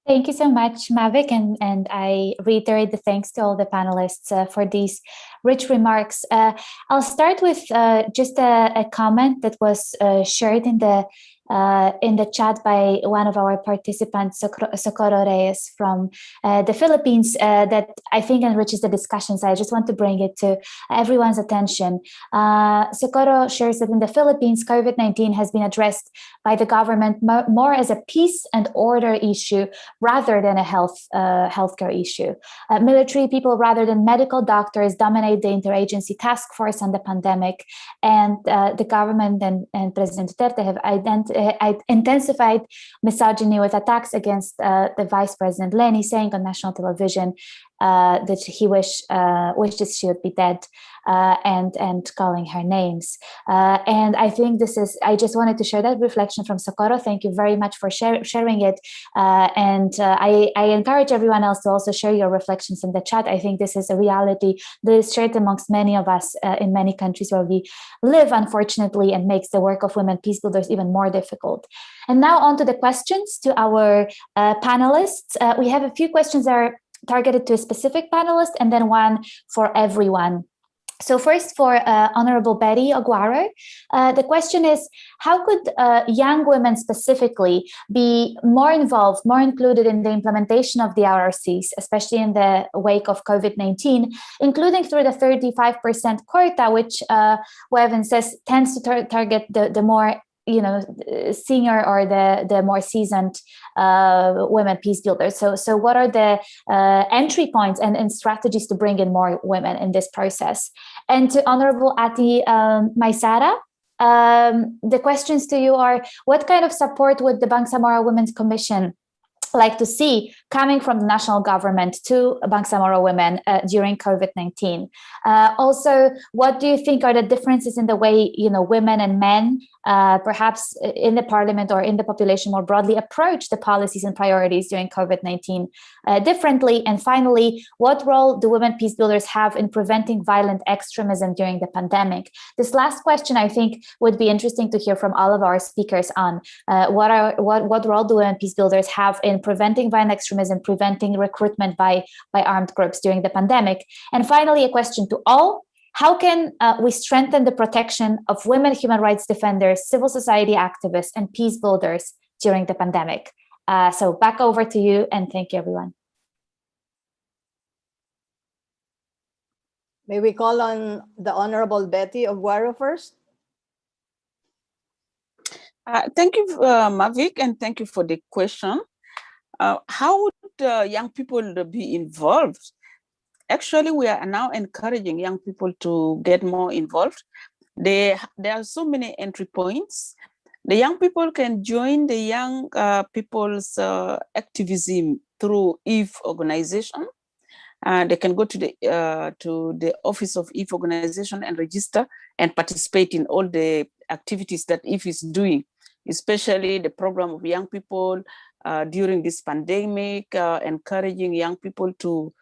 Thank you so much, Mavic, and I reiterate the thanks to all the panelists for these rich remarks. I'll start with just a comment that was shared in the chat by one of our participants, Socorro Reyes from the Philippines, that I think enriches the discussion. So I just want to bring it to everyone's attention. Socorro shares that in the Philippines, COVID-19 has been addressed by the government more as a peace and order issue rather than a healthcare issue. Military people rather than medical doctors dominate the interagency task force on the pandemic, and the government and President Duterte have intensified misogyny with attacks against the Vice President Leni, saying on national television that he wishes she would be dead, and calling her names. And I think I just wanted to share that reflection from Socorro. Thank you very much for sharing it. And I encourage everyone else to also share your reflections in the chat. I think this is a reality that is shared amongst many of us in many countries where we live, unfortunately, and makes the work of women peace builders even more difficult. And now on to the questions to our panelists. We have a few questions that are targeted to a specific panelist and then one for everyone. So first for Honorable Betty Aguirre, the question is, how could young women specifically be more involved, more included in the implementation of the RRCs, especially in the wake of COVID-19, including through the 35% quota, which Wevin says tends to target the more senior or the more seasoned women peace builders. So what are the entry points and strategies to bring in more women in this process? And to Honorable Ati Maisara, the questions to you are, what kind of support would the Bangsamoro Women's Commission like to see coming from the national government to Bangsamoro women during COVID-19? Also, what do you think are the differences in the way women and men, perhaps in the parliament or in the population more broadly, approach the policies and priorities during COVID-19 differently? And finally, what role do women peace builders have in preventing violent extremism during the pandemic? This last question, I think, would be interesting to hear from all of our speakers on. What role do women peace builders have in preventing violent extremism, preventing recruitment by armed groups during the pandemic? And finally, a question to all: how can we strengthen the protection of women human rights defenders, civil society activists, and peace builders during the pandemic? So back over to you, and thank you, everyone. May we call on the Honorable Betty Aguirre first? Thank you, Mavic, and thank you for the question. How would young people be involved? Actually, we are now encouraging young people to get more involved. There are so many entry points. The young people can join the young people's activism through EVE organization. They can go to the office of EVE organization and register and participate in all the activities that EVE is doing, especially the program of young people during this pandemic, encouraging young people to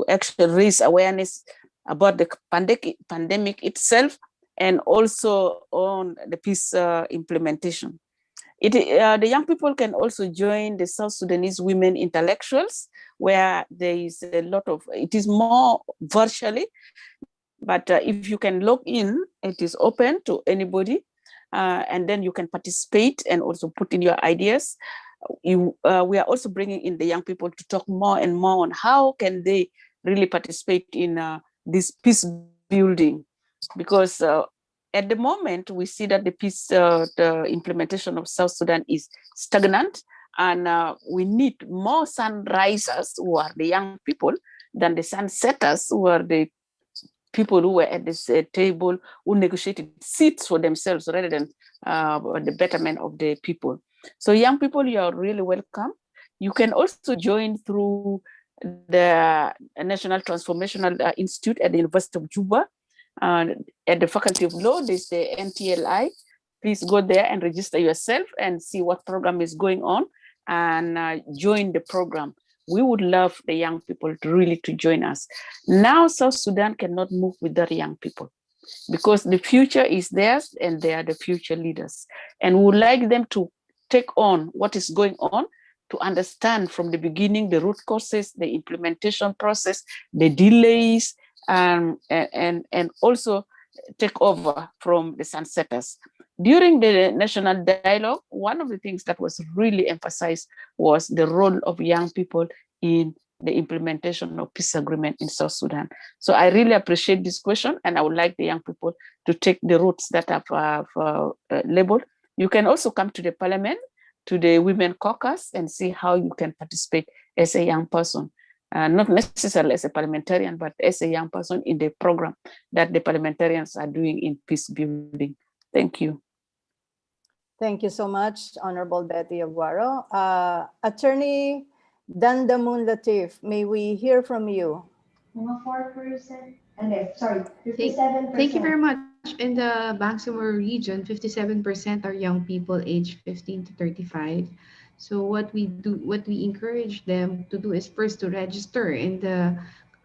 actually raise awareness about the pandemic itself, and also on the peace implementation. The young people can also join the South Sudanese women intellectuals, where there is a lot of, it is more virtually, but if you can log in, it is open to anybody, and then you can participate and also put in your ideas. We are also bringing in the young people to talk more and more on how can they really participate in this peace building, because at the moment we see that the peace, the implementation of South Sudan is stagnant, and we need more sunrisers who are the young people than the sunsetters who are the people who were at this table, who negotiated seats for themselves rather than the betterment of the people. So young people, you are really welcome. You can also join through the National Transformational Institute at the University of Juba. At the Faculty of Law, there's the NTLI. Please go there and register yourself and see what program is going on, and join the program. We would love the young people to really join us. Now South Sudan cannot move without young people, because the future is theirs and they are the future leaders. And we would like them to take on what is going on, to understand from the beginning the root causes, the implementation process, the delays, and also take over from the sunsetters. During the national dialogue, one of the things that was really emphasized was the role of young people in the implementation of peace agreement in South Sudan. So I really appreciate this question, and I would like the young people to take the routes that I've labeled. You can also come to the parliament, to the Women Caucus, and see how you can participate as a young person. Not necessarily as a parliamentarian, but as a young person in the program that the parliamentarians are doing in peace building. Thank you. Thank you so much, Honorable Betty Aguaro. Attorney Dandamun Latif, may we hear from you? 4%, sorry, 57%. Thank you very much. In the Bangsamoro region, 57% are young people aged 15 to 35. So what we encourage them to do is first to register in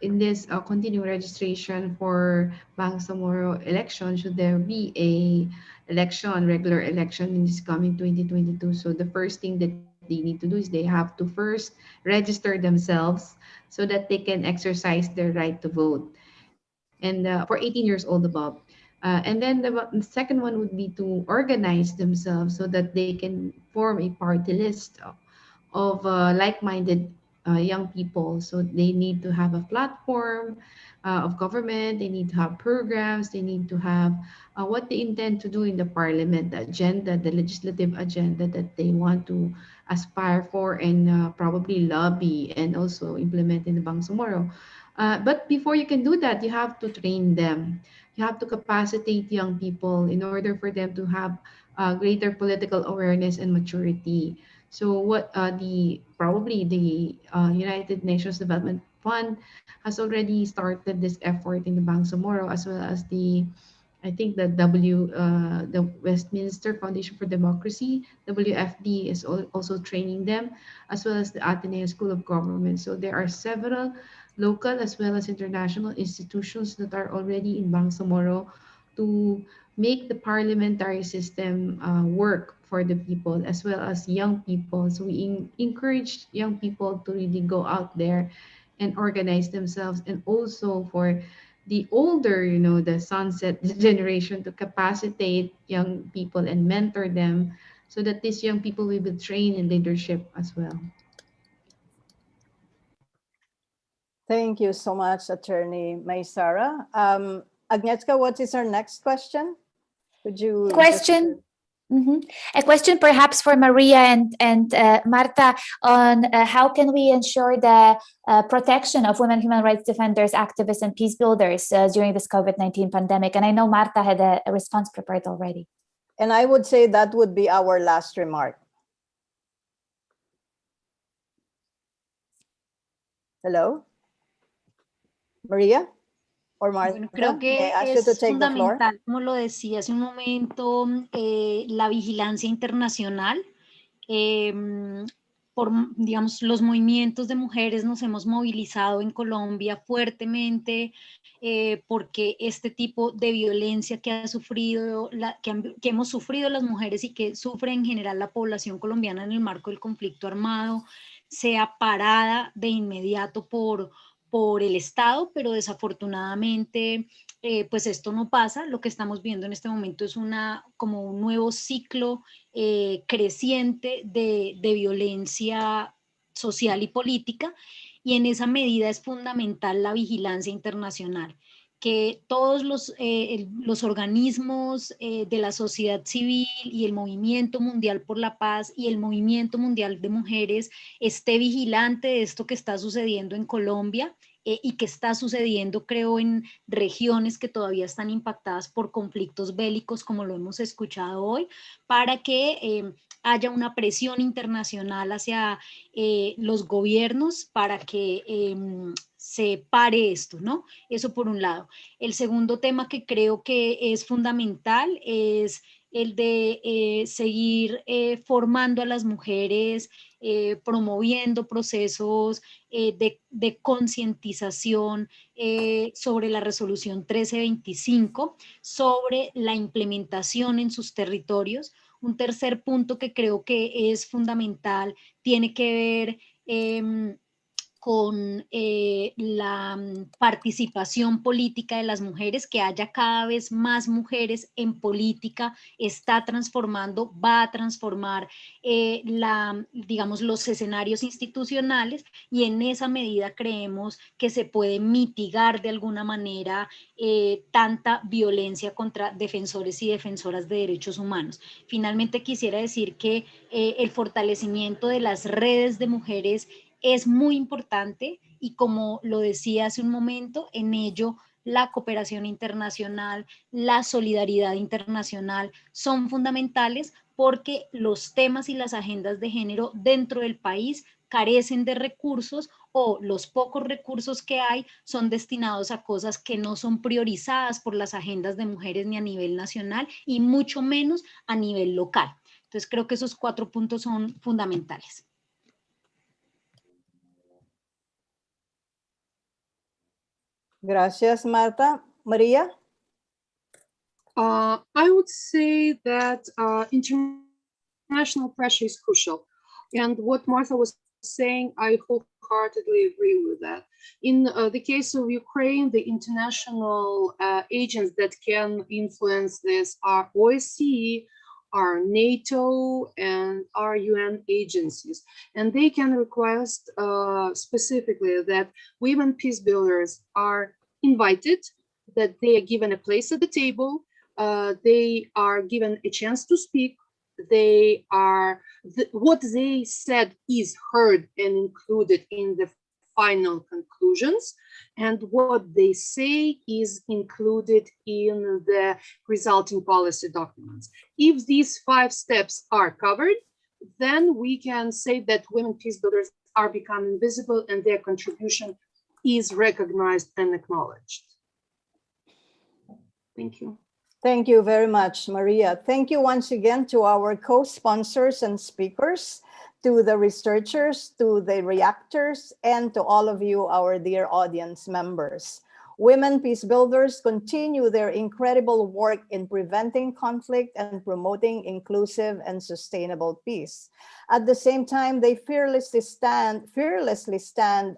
this continuing registration for Bangsamoro election, should there be a regular election in this coming 2022. So the first thing that they need to do is they have to first register themselves so that they can exercise their right to vote, and for 18 years old above. And then the second one would be to organize themselves so that they can form a party list of like-minded young people. So they need to have a platform of government, they need to have programs, they need to have what they intend to do in the parliament, the agenda, the legislative agenda that they want to aspire for and probably lobby and also implement in the Bangsamoro. But before you can do that, you have to train them. You have to capacitate young people in order for them to have greater political awareness and maturity. So what probably the United Nations Development Fund has already started this effort in the Bangsamoro, as well as I think the Westminster Foundation for Democracy, WFD, is also training them, as well as the Ateneo School of Government. So there are several local as well as international institutions that are already in Bangsamoro to make the parliamentary system work for the people as well as young people. So we encourage young people to really go out there and organize themselves, and also for the older, the sunset generation, to capacitate young people and mentor them so that these young people will be trained in leadership as well. Thank you so much, Attorney Maysara. Agnieszka, what is our next question? Would you question? A question perhaps for Maria and Marta on how can we ensure the protection of women human rights defenders, activists, and peace builders during this COVID-19 pandemic? And I know Marta had a response prepared already. And I would say that would be our last remark. Hello? Maria? Or Marta? Bueno, creo que es fundamental, como lo decía hace un momento, la vigilancia internacional, digamos, los movimientos de mujeres nos hemos movilizado en Colombia fuertemente porque este tipo de violencia que ha sufrido, que hemos sufrido las mujeres y que sufre en general la población colombiana en el marco del conflicto armado, sea parada de inmediato por el Estado, pero desafortunadamente pues esto no pasa. Lo que estamos viendo en este momento es como un nuevo ciclo creciente de violencia social y política, y en esa medida es fundamental la vigilancia internacional, que todos los organismos de la sociedad civil y el Movimiento Mundial por la Paz y el Movimiento Mundial de Mujeres esté vigilante de esto que está sucediendo en Colombia y que está sucediendo, creo, en regiones que todavía están impactadas por conflictos bélicos, como lo hemos escuchado hoy, para que haya una presión internacional hacia los gobiernos para que se pare esto, ¿no? Eso por un lado. El segundo tema que creo que es fundamental es el de seguir formando a las mujeres, promoviendo procesos de concientización sobre la resolución 1325, sobre la implementación en sus territorios. Un tercer punto que creo que es fundamental tiene que ver con la participación política de las mujeres, que haya cada vez más mujeres en política, está transformando, va a transformar digamos, los escenarios institucionales, y en esa medida creemos que se puede mitigar de alguna manera tanta violencia contra defensores y defensoras de derechos humanos. Finalmente quisiera decir que el fortalecimiento de las redes de mujeres es muy importante, y como lo decía hace un momento, en ello la cooperación internacional, la solidaridad internacional son fundamentales, porque los temas y las agendas de género dentro del país carecen de recursos, o los pocos recursos que hay son destinados a cosas que no son priorizadas por las agendas de mujeres ni a nivel nacional y mucho menos a nivel local. Entonces creo que esos 4 puntos son fundamentales. Gracias, Marta. Maria? I would say that international pressure is crucial. And what Martha was saying, I wholeheartedly agree with that. In the case of Ukraine, the international agents that can influence this are OSCE, are NATO, and are UN agencies. And they can request specifically that women peace builders are invited, that they are given a place at the table, they are given a chance to speak, they are, what they said is heard and included in the final conclusions, and what they say is included in the resulting policy documents. If these 5 steps are covered, then we can say that women peace builders are becoming visible and their contribution is recognized and acknowledged. Thank you. Thank you very much, Maria. Thank you once again to our co-sponsors and speakers, to the researchers, to the reactors, and to all of you, our dear audience members. Women peace builders continue their incredible work in preventing conflict and promoting inclusive and sustainable peace. At the same time, they fearlessly stand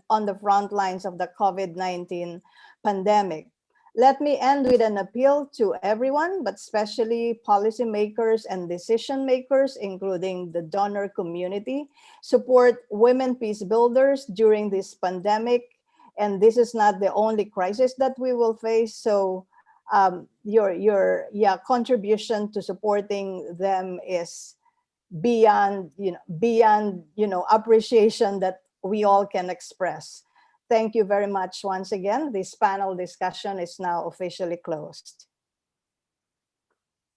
on the front lines of the COVID-19 pandemic. Let me end with an appeal to everyone, but especially policymakers and decision makers, including the donor community. Support women peace builders during this pandemic. And this is not the only crisis that we will face. So your contribution to supporting them is beyond appreciation that we all can express. Thank you very much once again. This panel discussion is now officially closed.